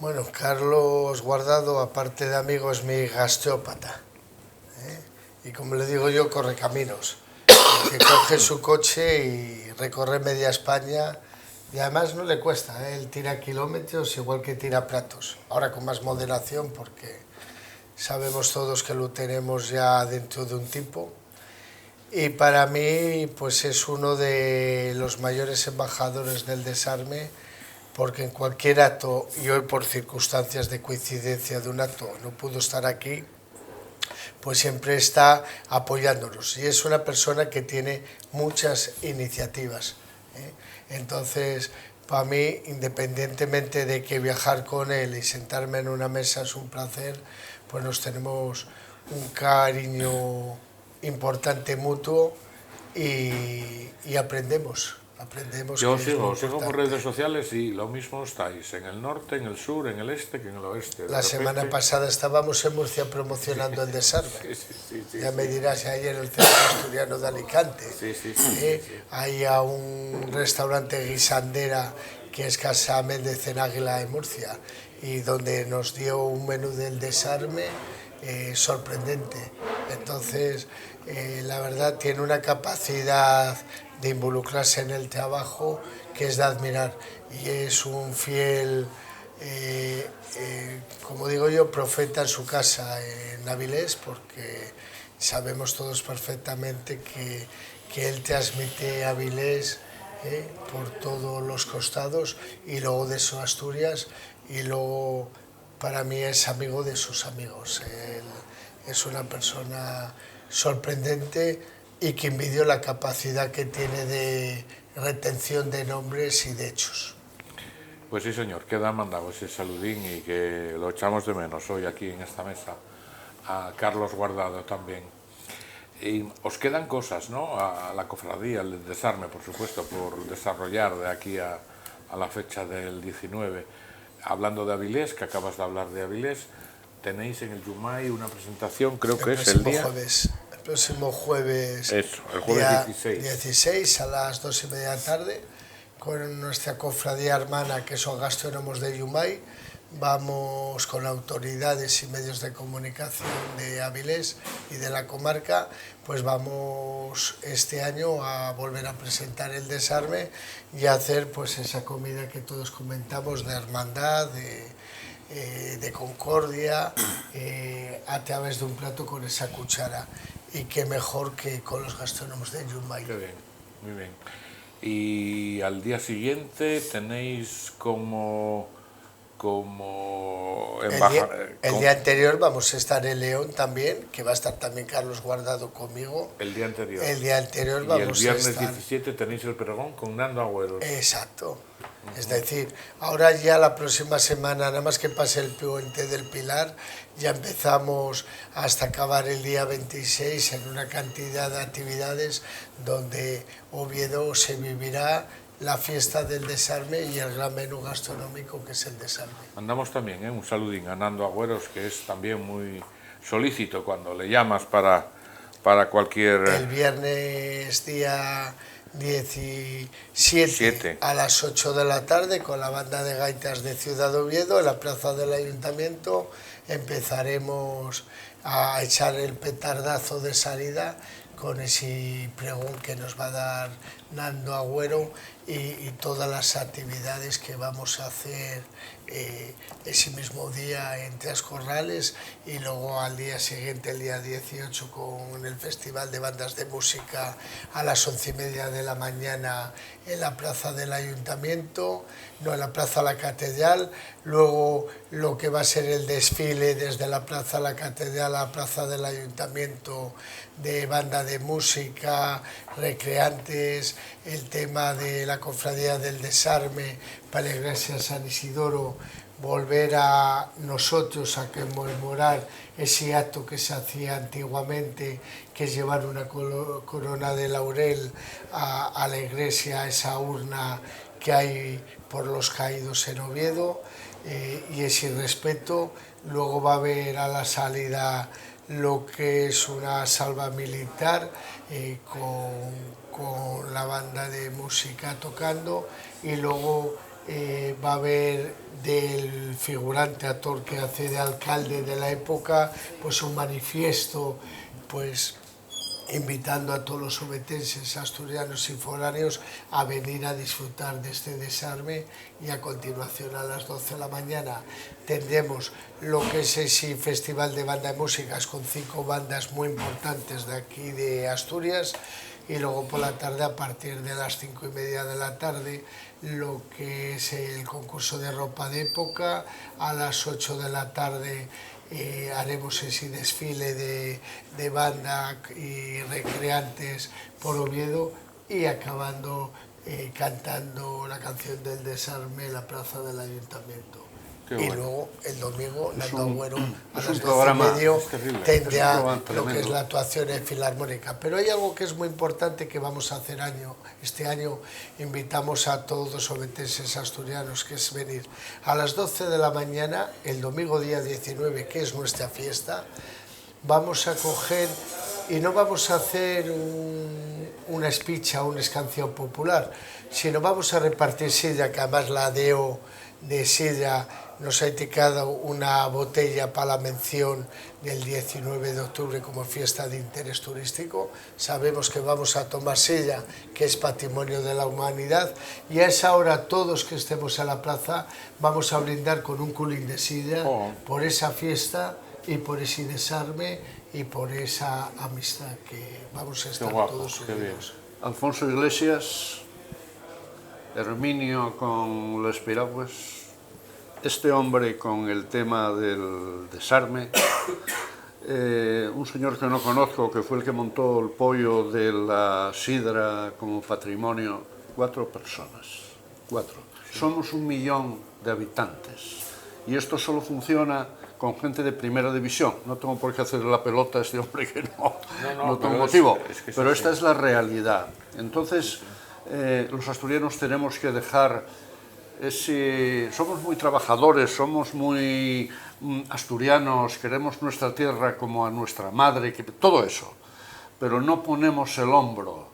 Bueno, Carlos Guardado, aparte de amigo, es mi gastroópata, y como le digo yo, corre caminos, que coge su coche y recorre media España. Y además no le cuesta, él tira kilómetros igual que tira platos. Ahora con más moderación porque sabemos todos que lo tenemos ya dentro de un tipo. Y para mí pues es uno de los mayores embajadores del desarme, porque en cualquier acto, y hoy por circunstancias de coincidencia de un acto no pudo estar aquí, pues siempre está apoyándonos. Y es una persona que tiene muchas iniciativas. Entonces, para mí, independientemente de que viajar con él y sentarme en una mesa es un placer, pues nos tenemos un cariño importante mutuo y aprendemos. Yo sigo por redes sociales y lo mismo estáis en el norte, en el sur, en el este que en el oeste. La semana pasada estábamos en Murcia promocionando el desarme. Sí, ya me dirás, ahí en el centro asturiano de Alicante. Hay a un restaurante guisandera que es Casa Méndez en Águila de Murcia, y donde nos dio un menú del desarme sorprendente. Entonces, la verdad, tiene una capacidad de involucrarse en el trabajo que es de admirar, y es un fiel, como digo yo, profeta en su casa en Avilés, porque sabemos todos perfectamente que él transmite Avilés por todos los costados, y luego de eso Asturias, y luego para mí es amigo de sus amigos. Él es una persona sorprendente y que envidio la capacidad que tiene de retención de nombres y de hechos. Pues sí, señor, queda mandado ese saludín y que lo echamos de menos hoy aquí en esta mesa. A Carlos Guardado también. Y os quedan cosas, ¿no? A la cofradía, el desarme, por supuesto, por desarrollar de aquí a la fecha del 19. Hablando de Avilés, que acabas de hablar de Avilés, tenéis en el Yumay una presentación, creo que El es el próximo día... jueves. El próximo jueves, Eso, el jueves día 16. 16 a las 2:30 de la tarde, con nuestra cofradía hermana, que son gastrónomos de Yumay. Vamos con autoridades y medios de comunicación de Avilés y de la comarca, pues vamos este año a volver a presentar el desarme y a hacer pues esa comida que todos comentamos de hermandad, de concordia, a través de un plato con esa cuchara. Y qué mejor que con los gastrónomos de Yumay. Qué bien, muy bien. Y al día siguiente tenéis como El día anterior vamos a estar en León también, que va a estar también Carlos Guardado conmigo. el día anterior. El día anterior Y vamos el a viernes estar... 17 tenéis el pregón con Nando Agüeros. Exacto. Es decir, ahora ya la próxima semana, nada más que pase el puente del Pilar, ya empezamos hasta acabar el día 26 en una cantidad de actividades donde Oviedo se vivirá la fiesta del desarme y el gran menú gastronómico que es el desarme. Mandamos también un saludín a Nando Agüeros, que es también muy solícito cuando le llamas para cualquier... El viernes día 17 a las 8 de la tarde, con la banda de gaitas de Ciudad Oviedo, en la plaza del Ayuntamiento, empezaremos a echar el petardazo de salida con ese pregón que nos va a dar Nando Agüero y todas las actividades que vamos a hacer ese mismo día en Tres Corrales, y luego al día siguiente, el día 18, con el Festival de Bandas de Música a las 11:30 de la mañana en la plaza del Ayuntamiento, no, en la plaza La Catedral. Luego lo que va a ser el desfile desde la plaza La Catedral a la plaza del Ayuntamiento, de banda de música, recreantes, el tema de la cofradía del desarme para la iglesia San Isidoro, volver a nosotros a conmemorar ese acto que se hacía antiguamente, que es llevar una corona de laurel a la iglesia, a esa urna que hay por los caídos en Oviedo, y ese respeto. Luego va a haber a la salida lo que es una salva militar con la banda de música tocando, y luego va a haber del figurante actor que hace de alcalde de la época, pues un manifiesto, pues invitando a todos los obetenses, asturianos y foráneos a venir a disfrutar de este desarme. Y a continuación, a las 12 de la mañana, tendremos lo que es ese festival de banda de músicas con 5 bandas muy importantes de aquí de Asturias, y luego por la tarde, a partir de las 5:30 de la tarde, lo que es el concurso de ropa de época. A las 8 de la tarde haremos ese desfile de banda y recreantes por Oviedo, y acabando cantando la canción del desarme en la plaza del Ayuntamiento. Qué Y bueno. luego el domingo Nando Agüero a es las un programa 12:30 tendrá Es un programa lo que tremendo. es la actuación en Filarmónica. Pero hay algo que es muy importante que vamos a hacer este año. Invitamos a todos los obetenses asturianos, que es venir a las 12 de la mañana, el domingo día 19, que es nuestra fiesta. Vamos a coger, y no vamos a hacer una espicha o una escanción popular, sino vamos a repartir sidra, que además la DEO de sidra nos ha indicado una botella para la mención del 19 de octubre como fiesta de interés turístico. Sabemos que vamos a tomar sidra, que es patrimonio de la humanidad, y a esa hora todos que estemos en la plaza vamos a brindar con un culín de sidra por esa fiesta y por ese desarme y por esa amistad que vamos a estar guapo, todos qué bien. unidos. Alfonso Iglesias, Herminio con las piraguas, este hombre con el tema del desarme, un señor que no conozco, que fue el que montó el pollo de la sidra como patrimonio, 4 personas, 4. Somos 1 millón de habitantes, y esto solo funciona con gente de primera división. No tengo por qué hacer la pelota a este hombre, que no tengo motivo, pero esta es la realidad. Entonces, los asturianos tenemos que dejar somos muy trabajadores, somos muy asturianos, queremos nuestra tierra como a nuestra madre, todo eso, pero no ponemos el hombro.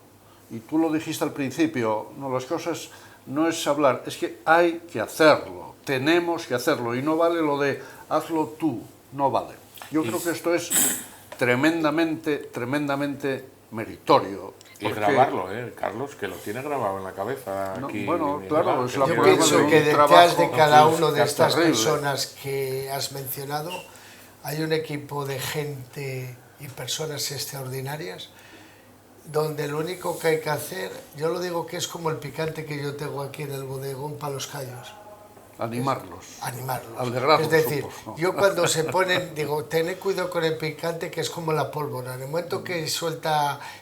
Y tú lo dijiste al principio, no, las cosas no es hablar, es que hay que hacerlo, tenemos que hacerlo, y no vale lo de hazlo tú, no vale. Yo creo que esto es tremendamente meritorio. Y grabarlo, Carlos, que lo tiene grabado en la cabeza aquí. Bueno, claro, es la Yo prueba pienso de un que detrás trabajo de cada una de es estas terrible. personas que has mencionado hay un equipo de gente y personas extraordinarias donde lo único que hay que hacer, yo lo digo que es como el picante que yo tengo aquí en el bodegón para los callos. Animarlos. Es decir, ¿no? yo cuando se ponen, digo, tened cuidado con el picante que es como la pólvora. En el momento que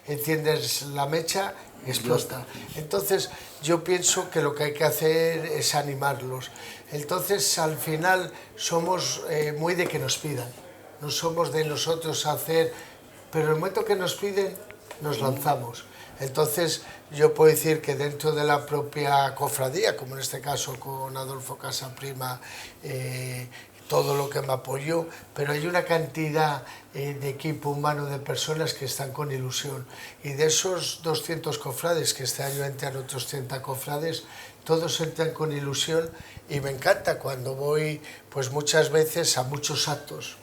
enciendes la mecha, explota. Entonces, yo pienso que lo que hay que hacer es animarlos. Entonces, al final, somos muy de que nos pidan. No somos de nosotros hacer, pero en el momento que nos piden, nos lanzamos. Entonces, yo puedo decir que dentro de la propia cofradía, como en este caso con Adolfo Casaprima, todo lo que me apoyó, pero hay una cantidad de equipo humano, de personas que están con ilusión. Y de esos 200 cofrades, que este año entran otros 30 cofrades, todos entran con ilusión y me encanta cuando voy, pues muchas veces a muchos actos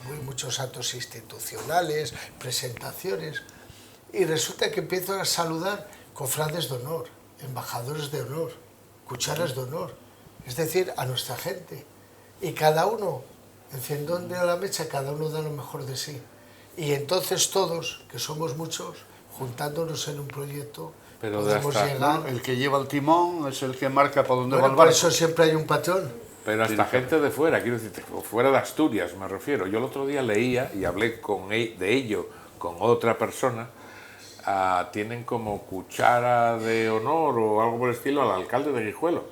institucionales, presentaciones, y resulta que empiezo a saludar cofrades de honor, embajadores de honor, cucharas de honor, es decir, a nuestra gente. Y cada uno, encendiendo la mecha, cada uno da lo mejor de sí. Y entonces todos, que somos muchos, juntándonos en un proyecto, pero podemos llegar... ¿no? El que lleva el timón es el que marca para dónde va el Por barco. eso siempre hay un patrón. Pero hasta gente de fuera, quiero decir, fuera de Asturias me refiero. Yo el otro día leía y hablé de ello con otra persona. Tienen como cuchara de honor o algo por el estilo al alcalde de Guijuelo,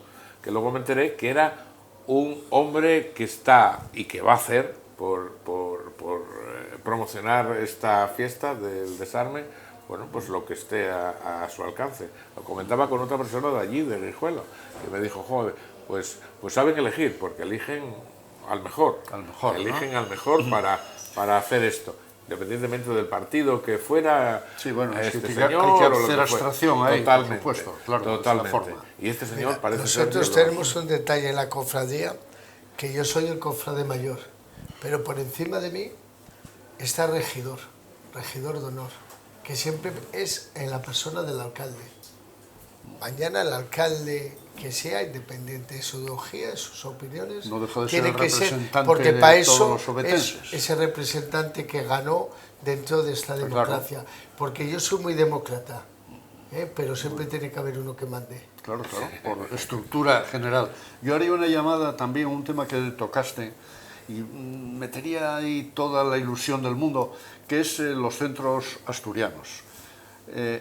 que luego me enteré que era un hombre que está y que va a hacer por promocionar esta fiesta del desarme, bueno, pues lo que esté a su alcance. Lo comentaba con otra persona de allí, de Guijuelo, que me dijo, joder, pues saben elegir, porque eligen al mejor, eligen, ¿no?, al mejor para hacer esto. Independientemente del partido que fuera, sí, bueno, este hay que hacer abstracción ahí, totalmente, por supuesto, claro, totalmente. es la forma. Y este señor, mira, parece nosotros ser tenemos un detalle en la cofradía, que yo soy el cofrade mayor, pero por encima de mí está regidor de honor, que siempre es en la persona del alcalde. Mañana el alcalde que sea, independiente de su ideología, de sus opiniones, no deja de tiene ser que ser, de porque para todos eso los obetenses. es ese representante que ganó dentro de esta democracia. Claro. Porque yo soy muy demócrata, pero siempre tiene que haber uno que mande. Claro, por estructura general. Yo haría una llamada también a un tema que tocaste y metería ahí toda la ilusión del mundo, que es los centros asturianos.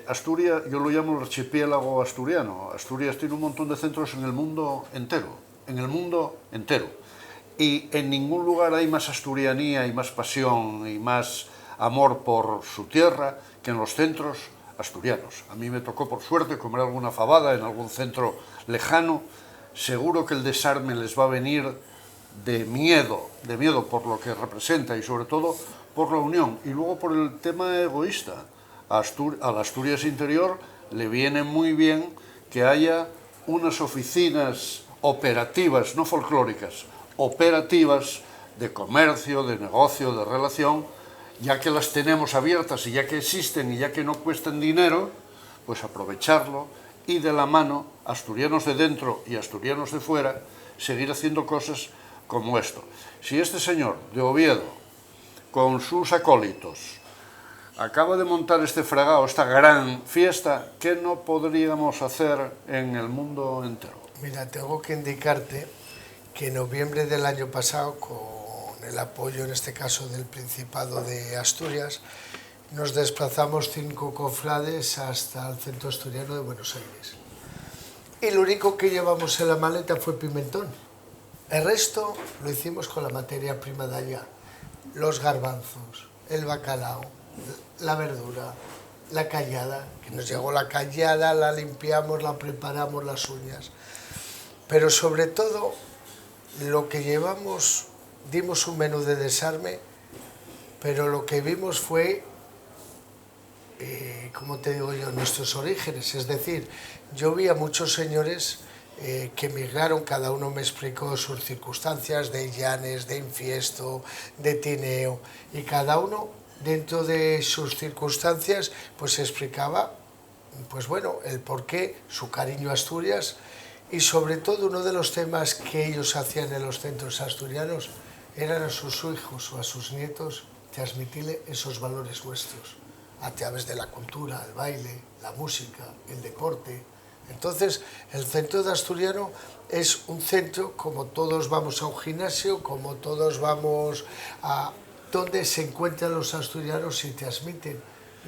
Asturias, yo lo llamo el archipiélago asturiano. Asturias tiene un montón de centros en el mundo entero, y en ningún lugar hay más asturianía y más pasión y más amor por su tierra que en los centros asturianos. A mí me tocó, por suerte, comer alguna fabada en algún centro lejano. Seguro que el desarme les va a venir de miedo por lo que representa y sobre todo por la unión. Y luego por el tema egoísta. A la Asturias interior le viene muy bien que haya unas oficinas operativas, no folclóricas, operativas de comercio, de negocio, de relación, ya que las tenemos abiertas y ya que existen y ya que no cuestan dinero, pues aprovecharlo y de la mano, asturianos de dentro y asturianos de fuera, seguir haciendo cosas como esto. Si este señor de Oviedo, con sus acólitos, acaba de montar este fragao, esta gran fiesta, ¿qué no podríamos hacer en el mundo entero? Mira, tengo que indicarte que en noviembre del año pasado, con el apoyo en este caso del Principado de Asturias, nos desplazamos 5 cofrades hasta el centro asturiano de Buenos Aires. Y lo único que llevamos en la maleta fue pimentón. El resto lo hicimos con la materia prima de allá. Los garbanzos, el bacalao, la verdura, la callada, que nos llegó la callada, la limpiamos, la preparamos, las uñas. pero sobre todo lo que llevamos, dimos un menú de desarme, pero lo que vimos fue, como te digo yo, nuestros orígenes. Es decir, yo vi a muchos señores que emigraron, cada uno me explicó sus circunstancias, de Llanes, de Infiesto, de Tineo, y cada uno dentro de sus circunstancias pues explicaba, pues bueno, el porqué, su cariño a Asturias, y sobre todo uno de los temas que ellos hacían en los centros asturianos eran a sus hijos o a sus nietos transmitirle esos valores nuestros a través de la cultura, el baile, la música, el deporte. Entonces, el centro de Asturiano es un centro, como todos vamos a un gimnasio, como todos vamos a donde se encuentran los asturianos y transmiten.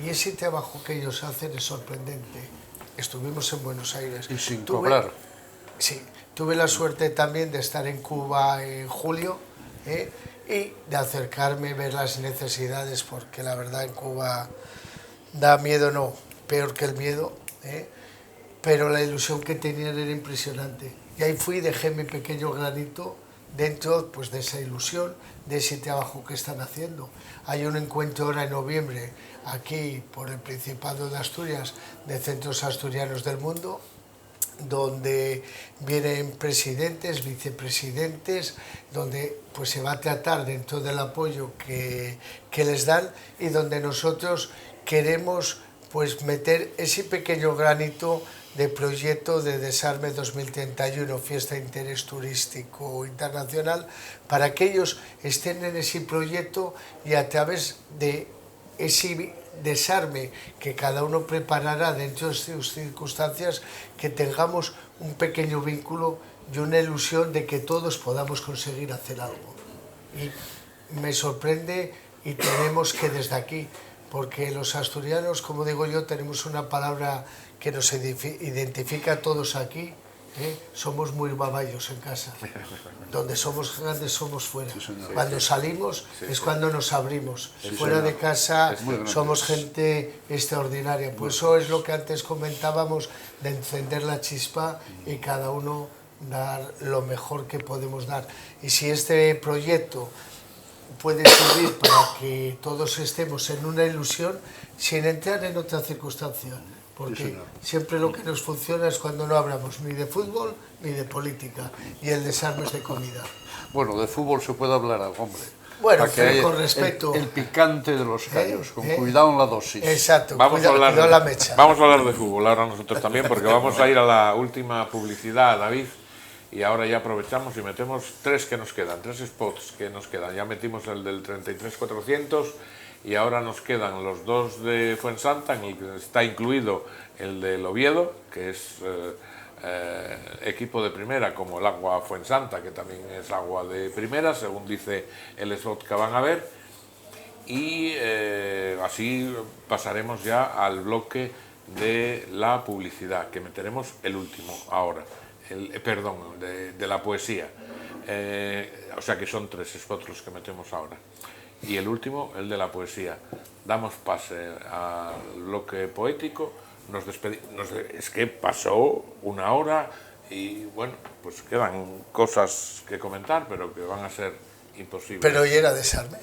Y ese trabajo que ellos hacen es sorprendente. Estuvimos en Buenos Aires. Y sin cobrar. Sí, tuve la suerte también de estar en Cuba en julio y de acercarme, ver las necesidades, porque la verdad en Cuba da miedo, no, peor que el miedo, pero la ilusión que tenían era impresionante. Y ahí fui, dejé mi pequeño granito dentro pues, de esa ilusión, de ese trabajo que están haciendo. Hay un encuentro ahora en noviembre aquí por el Principado de Asturias de centros asturianos del mundo, donde vienen presidentes, vicepresidentes, donde pues se va a tratar dentro del apoyo que les dan y donde nosotros queremos pues meter ese pequeño granito de proyecto de Desarme 2031, Fiesta de Interés Turístico Internacional, para que ellos estén en ese proyecto y a través de ese desarme que cada uno preparará dentro de sus circunstancias, que tengamos un pequeño vínculo y una ilusión de que todos podamos conseguir hacer algo. Y me sorprende y tenemos que desde aquí, porque los asturianos, como digo yo, tenemos una palabra que nos identifica a todos aquí, somos muy babayos en casa. Donde somos grandes somos fuera. Sí, cuando salimos es cuando nos abrimos. Fuera de casa somos gente extraordinaria. Pues eso es lo que antes comentábamos, de encender la chispa y cada uno dar lo mejor que podemos dar. Y si este proyecto puede servir para que todos estemos en una ilusión sin entrar en otra circunstancia, porque siempre lo que nos funciona es cuando no hablamos ni de fútbol ni de política, y el desarme es de comida. Bueno, de fútbol se puede hablar algo, hombre. Bueno, pero con respeto. El picante de los callos, con cuidado en la dosis. Exacto, vamos a hablar la mecha. Vamos a hablar de fútbol ahora nosotros también, porque vamos a ir a la última publicidad, David, y ahora ya aprovechamos y metemos tres spots que nos quedan. Ya metimos el del 33.400 y ahora nos quedan los dos de Fuensanta, en el que está incluido el del Oviedo, que es equipo de primera, como el agua Fuensanta, que también es agua de primera, según dice el spot que van a ver. Y así pasaremos ya al bloque de la publicidad, que meteremos el último ahora. De la poesía. O sea que son tres spots los que metemos ahora. Y el último, el de la poesía. Damos pase al bloque poético, nos despedimos. Es que pasó una hora y bueno, pues quedan cosas que comentar, pero que van a ser imposibles. Pero hoy era desarme.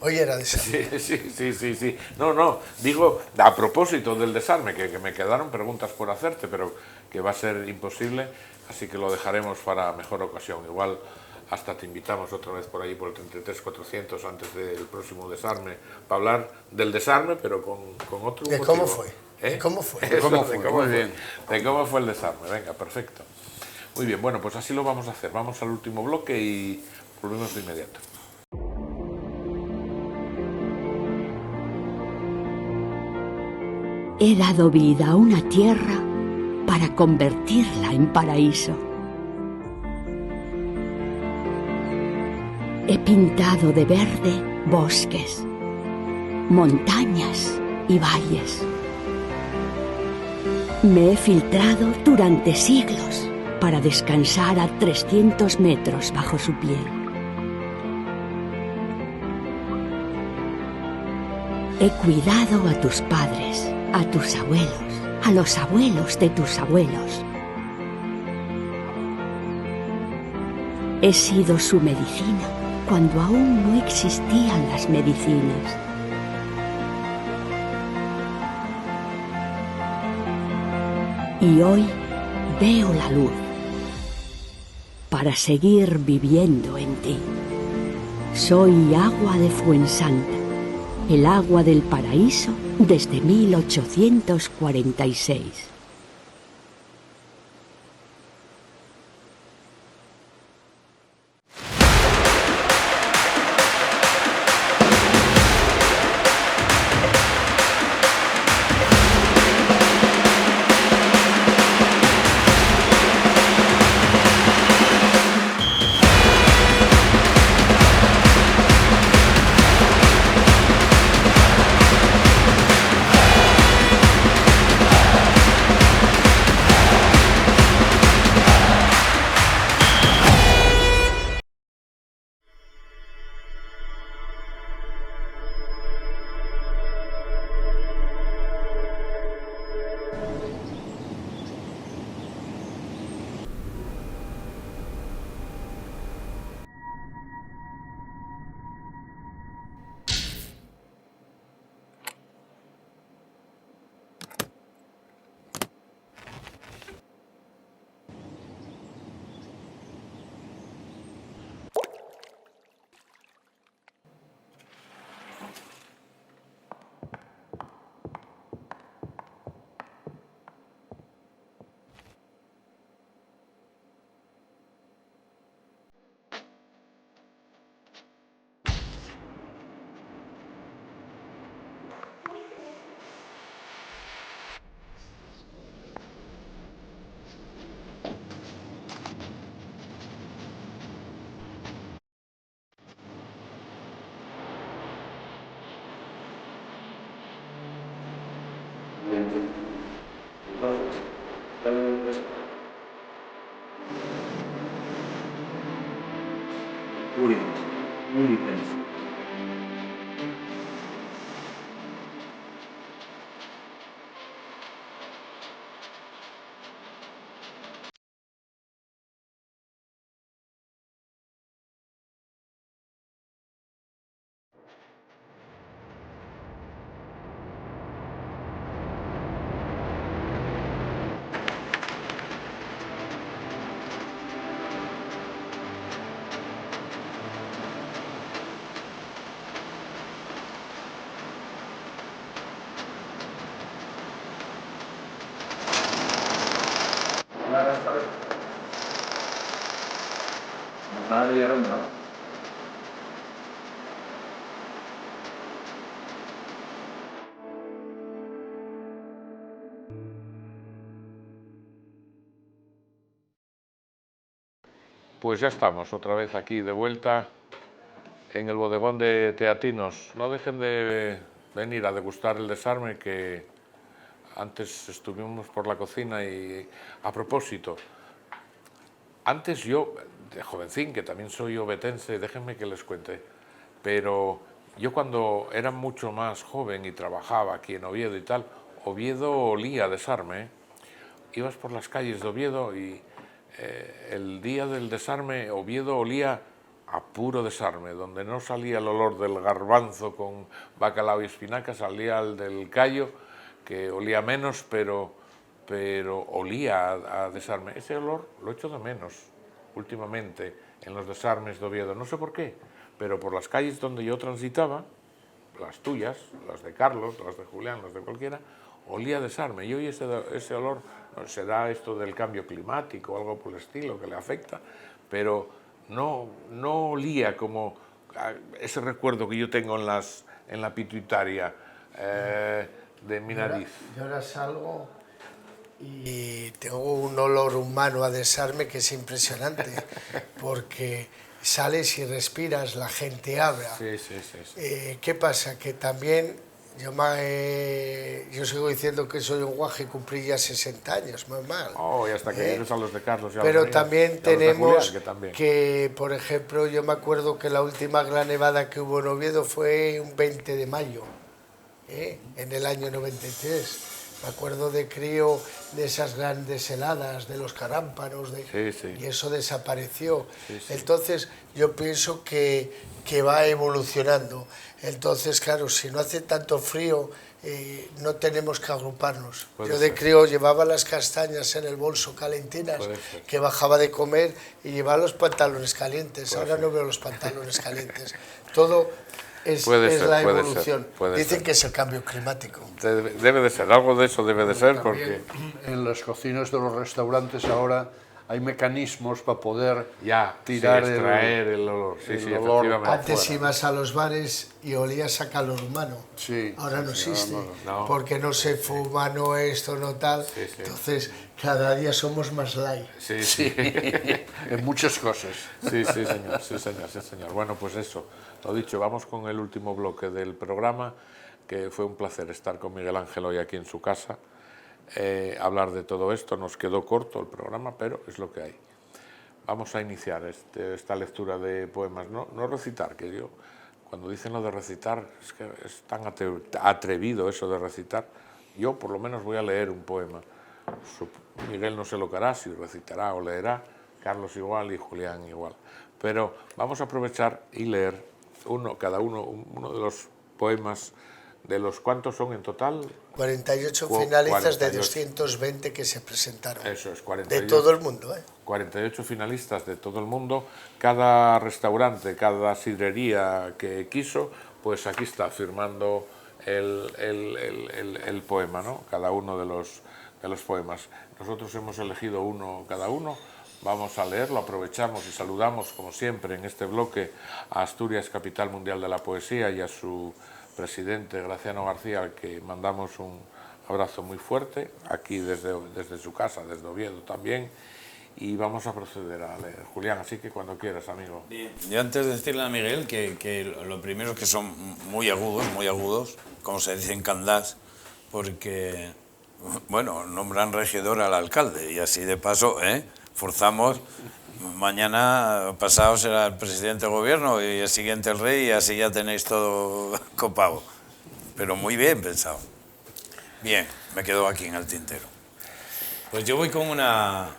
Hoy era desarme. Sí. No, digo, a propósito del desarme, que me quedaron preguntas por hacerte, pero que va a ser imposible, así que lo dejaremos para mejor ocasión. Igual hasta te invitamos otra vez por ahí por el 33.400 antes del próximo desarme, para hablar del desarme, pero con otro motivo. ¿Cómo fue? ¿Cómo fue? De cómo fue el desarme. Venga, perfecto. Muy bien, bueno, pues así lo vamos a hacer. Vamos al último bloque y volvemos de inmediato. He dado vida a una tierra para convertirla en paraíso. He pintado de verde bosques, montañas y valles. Me he filtrado durante siglos para descansar a 300 metros bajo su piel. He cuidado a tus padres, a tus abuelos, a los abuelos de tus abuelos. He sido su medicina cuando aún no existían las medicinas. Y hoy veo la luz para seguir viviendo en ti. Soy agua de Fuensanta, el agua del paraíso desde 1846. Pues ya estamos otra vez aquí de vuelta en el bodegón de Teatinos. No dejen de venir a degustar el desarme, que antes estuvimos por la cocina. Y a propósito, antes yo, de jovencín, que también soy ovetense, déjenme que les cuente, pero yo cuando era mucho más joven y trabajaba aquí en Oviedo y tal, Oviedo olía a desarme, ¿eh? Ibas por las calles de Oviedo y el día del desarme Oviedo olía a puro desarme, donde no salía el olor del garbanzo con bacalao y espinaca, salía el del callo, que olía menos, pero olía a desarme. Ese olor lo echo de menos últimamente en los desarmes de Oviedo, no sé por qué, pero por las calles donde yo transitaba, las tuyas, las de Carlos, las de Julián, las de cualquiera, olía a desarme. Y hoy ese olor, no, será esto del cambio climático o algo por el estilo que le afecta, pero no olía como ese recuerdo que yo tengo en la pituitaria de mi nariz. Yo ahora salgo y tengo un olor humano a desarme que es impresionante, porque sales y respiras, la gente habla. Sí. ¿Qué pasa? Que también yo sigo diciendo que soy un guaje y cumplí ya 60 años, más mal. Oh, y hasta que llegues a los de Carlos. Pero también tenemos que, que, por ejemplo, yo me acuerdo que la última gran nevada que hubo en Oviedo fue un 20 de mayo, en el año 93. Me acuerdo de crío de esas grandes heladas, de los carámpanos, y eso desapareció. Entonces yo pienso que va evolucionando. Entonces, claro, si no hace tanto frío, no tenemos que agruparnos. Yo de crío llevaba las castañas en el bolso calentinas, que bajaba de comer y llevaba los pantalones calientes. Ahora no veo los pantalones calientes. Todo es la evolución. Dicen que es el cambio climático. Debe de ser, algo de eso debe de ser, porque en las cocinas de los restaurantes ahora hay mecanismos para poder tirar extraer el olor. el olor. Antes ibas a los bares y olías a calor humano. Ahora no existe, porque no se fuma, no esto, no tal. Entonces, cada día somos más light. En muchas cosas. Sí, señor. Bueno, pues eso, lo dicho, vamos con el último bloque del programa, que fue un placer estar con Miguel Ángel hoy aquí en su casa. Hablar de todo esto, nos quedó corto el programa, pero es lo que hay. Vamos a iniciar esta lectura de poemas, no recitar, que yo, cuando dicen lo de recitar, es que es tan atrevido eso de recitar. Yo por lo menos voy a leer un poema. Miguel no sé lo que hará, si recitará o leerá, Carlos igual y Julián igual. Pero vamos a aprovechar y leer cada uno de los poemas. ¿De los cuántos son en total? 48 finalistas de 220 que se presentaron. Eso es, 48, de todo el mundo. 48 finalistas de todo el mundo. Cada restaurante, cada sidrería que quiso, pues aquí está firmando el poema, ¿no? Cada uno de los poemas. Nosotros hemos elegido uno cada uno. Vamos a leerlo, aprovechamos y saludamos, como siempre, en este bloque a Asturias, capital mundial de la poesía, y a su presidente Graciano García, al que mandamos un abrazo muy fuerte, aquí desde su casa, desde Oviedo también, y vamos a proceder a leer. Julián, así que cuando quieras, amigo. Bien. Yo antes de decirle a Miguel que lo primero es que son muy agudos, como se dice en Candás, porque, bueno, nombran regidor al alcalde, y así de paso, forzamos. Mañana pasado será el presidente del gobierno y el siguiente el rey, y así ya tenéis todo copado. Pero muy bien pensado. Bien, me quedo aquí en el tintero. Pues yo voy con una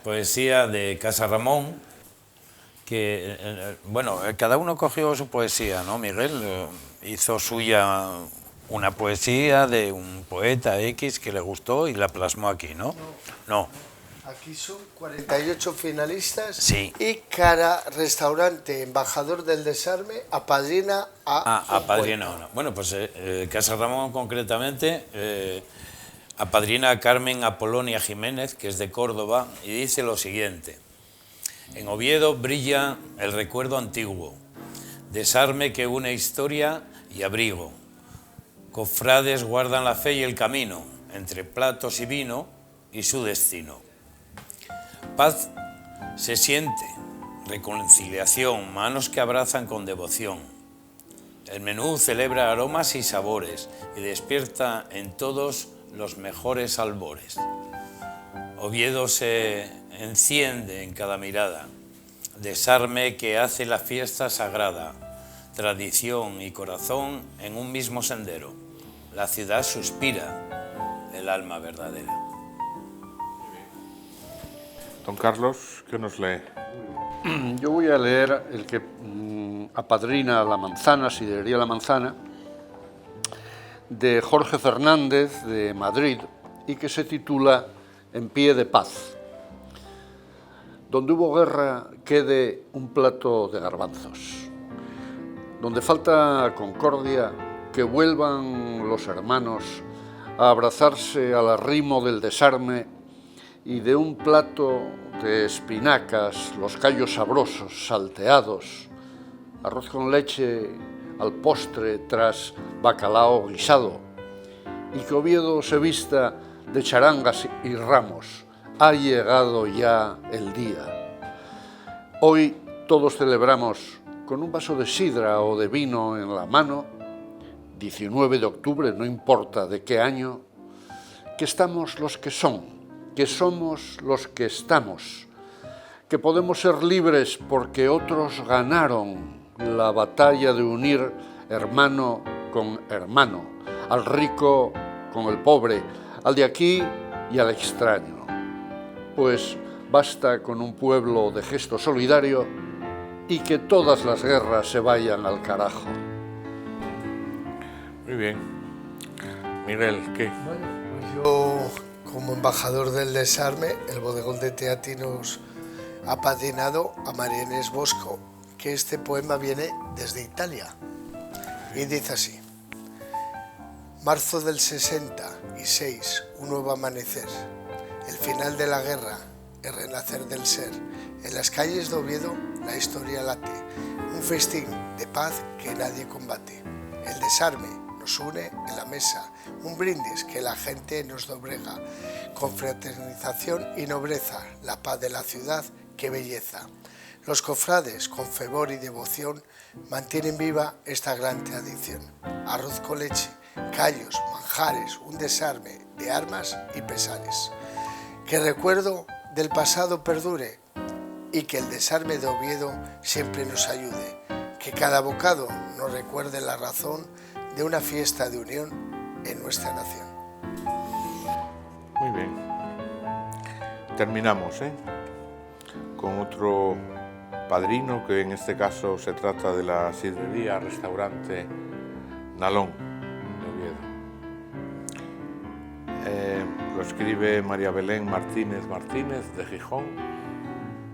poesía de Casa Ramón, que, bueno, cada uno cogió su poesía, ¿no? Miguel hizo suya una poesía de un poeta X que le gustó y la plasmó aquí, ¿no? No. Aquí son 48 finalistas, y cada restaurante embajador del desarme apadrina apadrina una. Bueno, pues Casa Ramón concretamente apadrina a Carmen Apolonia Jiménez, que es de Córdoba, y dice lo siguiente: en Oviedo brilla el recuerdo antiguo, desarme que une historia y abrigo. Cofrades guardan la fe y el camino, entre platos y vino y su destino. Paz se siente, reconciliación, manos que abrazan con devoción. El menú celebra aromas y sabores y despierta en todos los mejores albores. Oviedo se enciende en cada mirada, desarme que hace la fiesta sagrada, tradición y corazón en un mismo sendero. La ciudad suspira, el alma verdadera. Don Carlos, ¿qué nos lee? Yo voy a leer el que apadrina La Manzana, Sidrería La Manzana, de Jorge Fernández, de Madrid, y que se titula En pie de paz. Donde hubo guerra quede un plato de garbanzos. Donde falta concordia, que vuelvan los hermanos a abrazarse al arrimo del desarme, y de un plato de espinacas, los callos sabrosos, salteados, arroz con leche al postre tras bacalao guisado, y que Oviedo se vista de charangas y ramos. Ha llegado ya el día. Hoy todos celebramos con un vaso de sidra o de vino en la mano, 19 de octubre, no importa de qué año, que estamos los que son, que somos los que estamos, que podemos ser libres porque otros ganaron la batalla de unir hermano con hermano, al rico con el pobre, al de aquí y al extraño, pues basta con un pueblo de gesto solidario y que todas las guerras se vayan al carajo. Muy bien. Miguel, ¿qué? Bueno, pues yo, como embajador del desarme, el bodegón de Teati nos ha patinado a María Inés Bosco, que este poema viene desde Italia. Y dice así: marzo del 66, un nuevo amanecer, el final de la guerra, el renacer del ser. En las calles de Oviedo la historia late, un festín de paz que nadie combate. El desarme nos une en la mesa, un brindis que la gente nos dobrega. Confraternización y nobleza, la paz de la ciudad, qué belleza. Los cofrades, con fervor y devoción, mantienen viva esta gran tradición. Arroz con leche, callos, manjares, un desarme de armas y pesares. Que el recuerdo del pasado perdure y que el desarme de Oviedo siempre nos ayude. Que cada bocado nos recuerde la razón de una fiesta de unión en nuestra nación. Muy bien. Terminamos, con otro padrino, que en este caso se trata de la sidrería, restaurante Nalón de Oviedo. Lo escribe María Belén Martínez Martínez de Gijón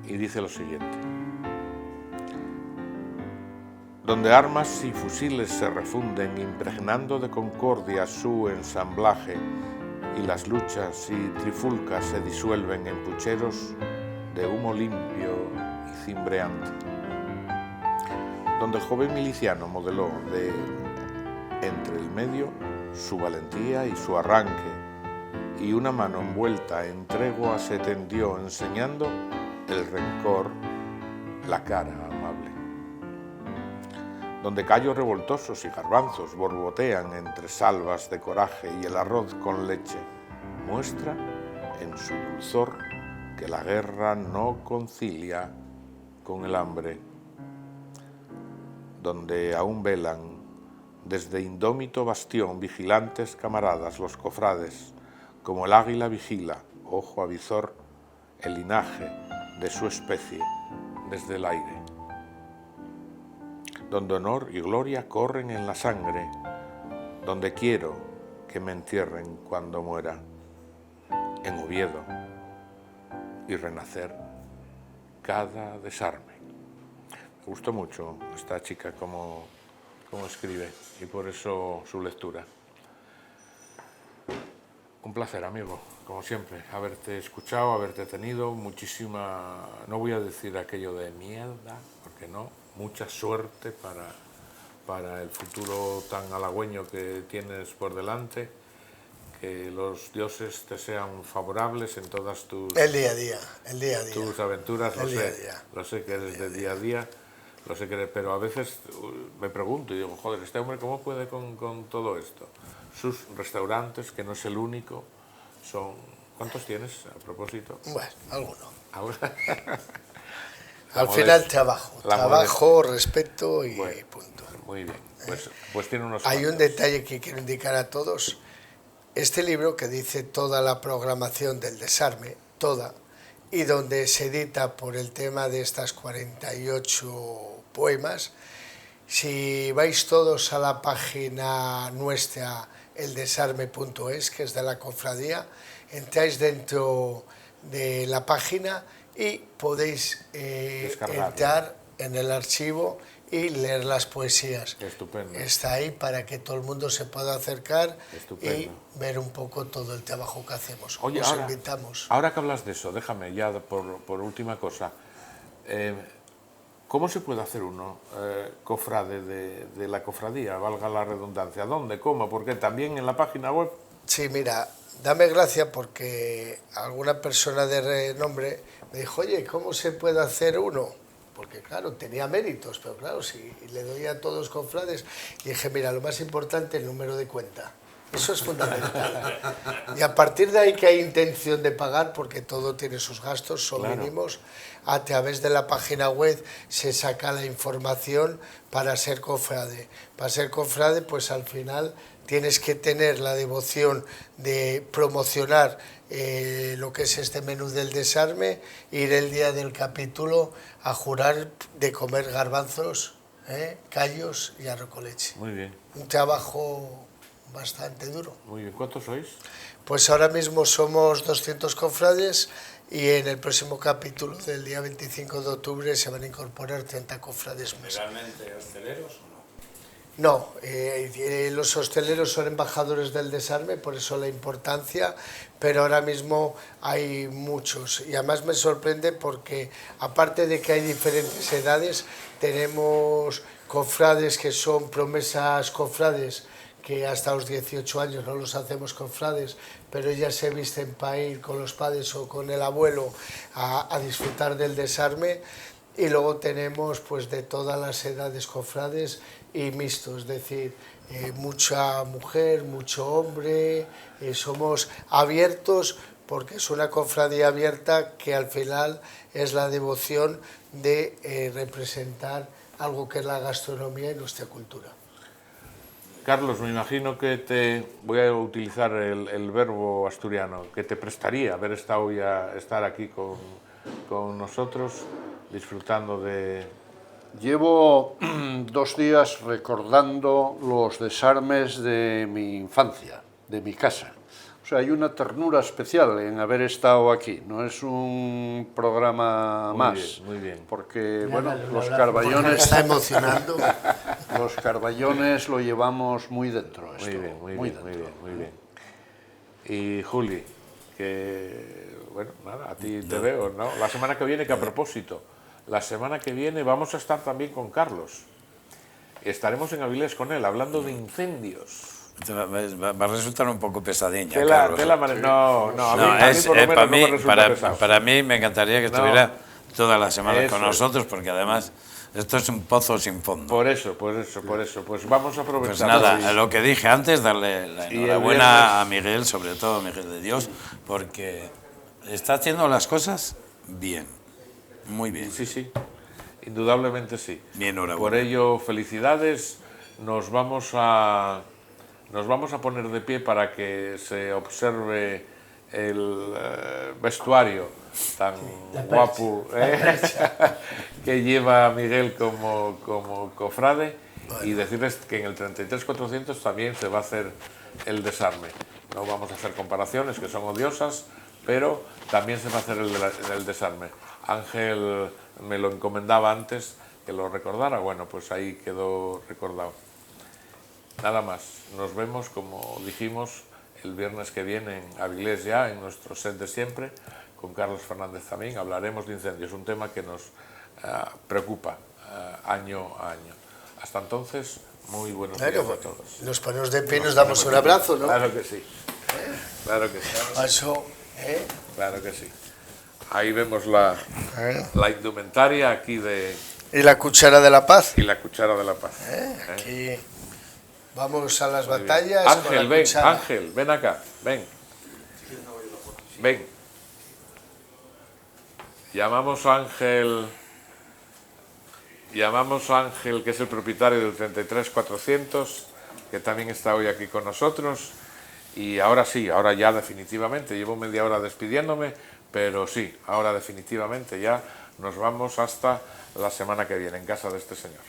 y dice lo siguiente: donde armas y fusiles se refunden, impregnando de concordia su ensamblaje, y las luchas y trifulcas se disuelven en pucheros de humo limpio y cimbreante. Donde el joven miliciano modeló de entre el medio su valentía y su arranque, y una mano envuelta en tregua se tendió, enseñando el rencor, la cara amable. Donde callos revoltosos y garbanzos borbotean entre salvas de coraje, y el arroz con leche muestra en su dulzor que la guerra no concilia con el hambre. Donde aún velan desde indómito bastión vigilantes camaradas los cofrades, como el águila vigila, ojo avizor, el linaje de su especie desde el aire. Donde honor y gloria corren en la sangre, donde quiero que me entierren cuando muera, en Oviedo, y renacer cada desarme. Me gustó mucho esta chica como escribe, y por eso su lectura. Un placer, amigo, como siempre, haberte escuchado, haberte tenido. Muchísima, no voy a decir aquello de mierda, porque no, mucha suerte para el futuro tan halagüeño que tienes por delante. Que los dioses te sean favorables en todas tus... El día a día. Tus aventuras, el día a día. Lo sé que eres de día a día, lo sé que eres, pero a veces me pregunto y digo, joder, este hombre ¿cómo puede con todo esto? Sus restaurantes, que no es el único, son... ¿Cuántos tienes, a propósito? Bueno, alguno. La Al final trabajo, respeto y bueno, punto. Muy bien, pues tiene unos... Hay un detalle que quiero indicar a todos. Este libro que dice toda la programación del desarme, toda, y donde se edita por el tema de estas 48 poemas, si vais todos a la página nuestra, eldesarme.es, que es de la cofradía, entráis dentro de la página y podéis entrar en el archivo y leer las poesías. Estupendo. Está ahí para que todo el mundo se pueda acercar. Estupendo. Y ver un poco todo el trabajo que hacemos. Oye, os invitamos. Ahora que hablas de eso, déjame ya por última cosa. ¿Cómo se puede hacer uno cofrade de la cofradía, valga la redundancia? ¿Dónde? ¿Cómo? Porque también en la página web... Sí, mira, dame gracia porque alguna persona de renombre me dijo, oye, ¿cómo se puede hacer uno? Porque claro, tenía méritos, pero claro, si le doy a todos cofrades, y dije, mira, lo más importante, el número de cuenta. Eso es fundamental. Y a partir de ahí que hay intención de pagar, porque todo tiene sus gastos, son mínimos, a través de la página web se saca la información para ser cofrade. Para ser cofrade, pues al final tienes que tener la devoción de promocionar lo que es este menú del desarme, ir el día del capítulo a jurar de comer garbanzos, callos y arroz con leche. Muy bien, Un trabajo bastante duro. muy bien. ¿Cuántos sois? Pues ahora mismo somos 200 cofrades y en el próximo capítulo del día 25 de octubre se van a incorporar 30 cofrades más. ¿Realmente hosteleros o no? No, los hosteleros son embajadores del desarme, por eso la importancia, pero ahora mismo hay muchos. Y además me sorprende porque, aparte de que hay diferentes edades, tenemos cofrades que son promesas cofrades, que hasta los 18 años no los hacemos cofrades, pero ya se visten para ir con los padres o con el abuelo a disfrutar del desarme. Y luego tenemos pues de todas las edades cofrades y mixtos, es decir, mucha mujer, mucho hombre, somos abiertos porque es una cofradía abierta que al final es la devoción de representar algo que es la gastronomía y nuestra cultura. Carlos, me imagino que voy a utilizar el verbo asturiano, que te prestaría haber estado ya, estar aquí con nosotros, disfrutando de... Llevo 2 días recordando los desarmes de mi infancia, de mi casa. O sea, hay una ternura especial en haber estado aquí. No es un programa más. Muy bien. Porque, bueno, los carballones... Está emocionando. Los carballones lo llevamos muy dentro. Esto, Muy bien. Y Juli, que, bueno, nada, a ti te veo, ¿no? La semana que viene, que a propósito, la semana que viene vamos a estar también con Carlos. Estaremos en Avilés con él, hablando de incendios. Va a resultar un poco pesadilla, para mí me encantaría que estuviera toda la semana con nosotros, porque además esto es un pozo sin fondo. Por eso, pues vamos a aprovechar. Pues nada, lo que dije antes, darle la enhorabuena a Miguel, sobre todo a Miguel de Dios, porque está haciendo las cosas bien, muy bien. Sí, indudablemente sí. Mi enhorabuena. Por ello, felicidades, nos vamos a poner de pie para que se observe el vestuario tan guapo que lleva Miguel como cofrade, y decirles que en el 33.400 también se va a hacer el desarme. No vamos a hacer comparaciones que son odiosas, pero también se va a hacer el desarme. Ángel me lo encomendaba antes que lo recordara, bueno, pues ahí quedó recordado. Nada más, nos vemos, como dijimos, el viernes que viene en Avilés ya, en nuestro set de siempre, con Carlos Fernández también. Hablaremos de incendios, un tema que nos preocupa año a año. Hasta entonces, muy buenos días a todos. Nos ponemos de pie y nos damos un abrazo, ¿no? Claro que sí, claro que sí. Eso, Claro que sí. Ahí vemos la indumentaria aquí de... Y la cuchara de la paz. Y la cuchara de la paz. Aquí vamos a las batallas. Ángel, ven, Ángel, ven acá, ven. Ven. Llamamos a Ángel, que es el propietario del 33.400, que también está hoy aquí con nosotros. Y ahora sí, ahora ya definitivamente, llevo media hora despidiéndome, pero sí, ahora definitivamente ya nos vamos hasta la semana que viene en casa de este señor.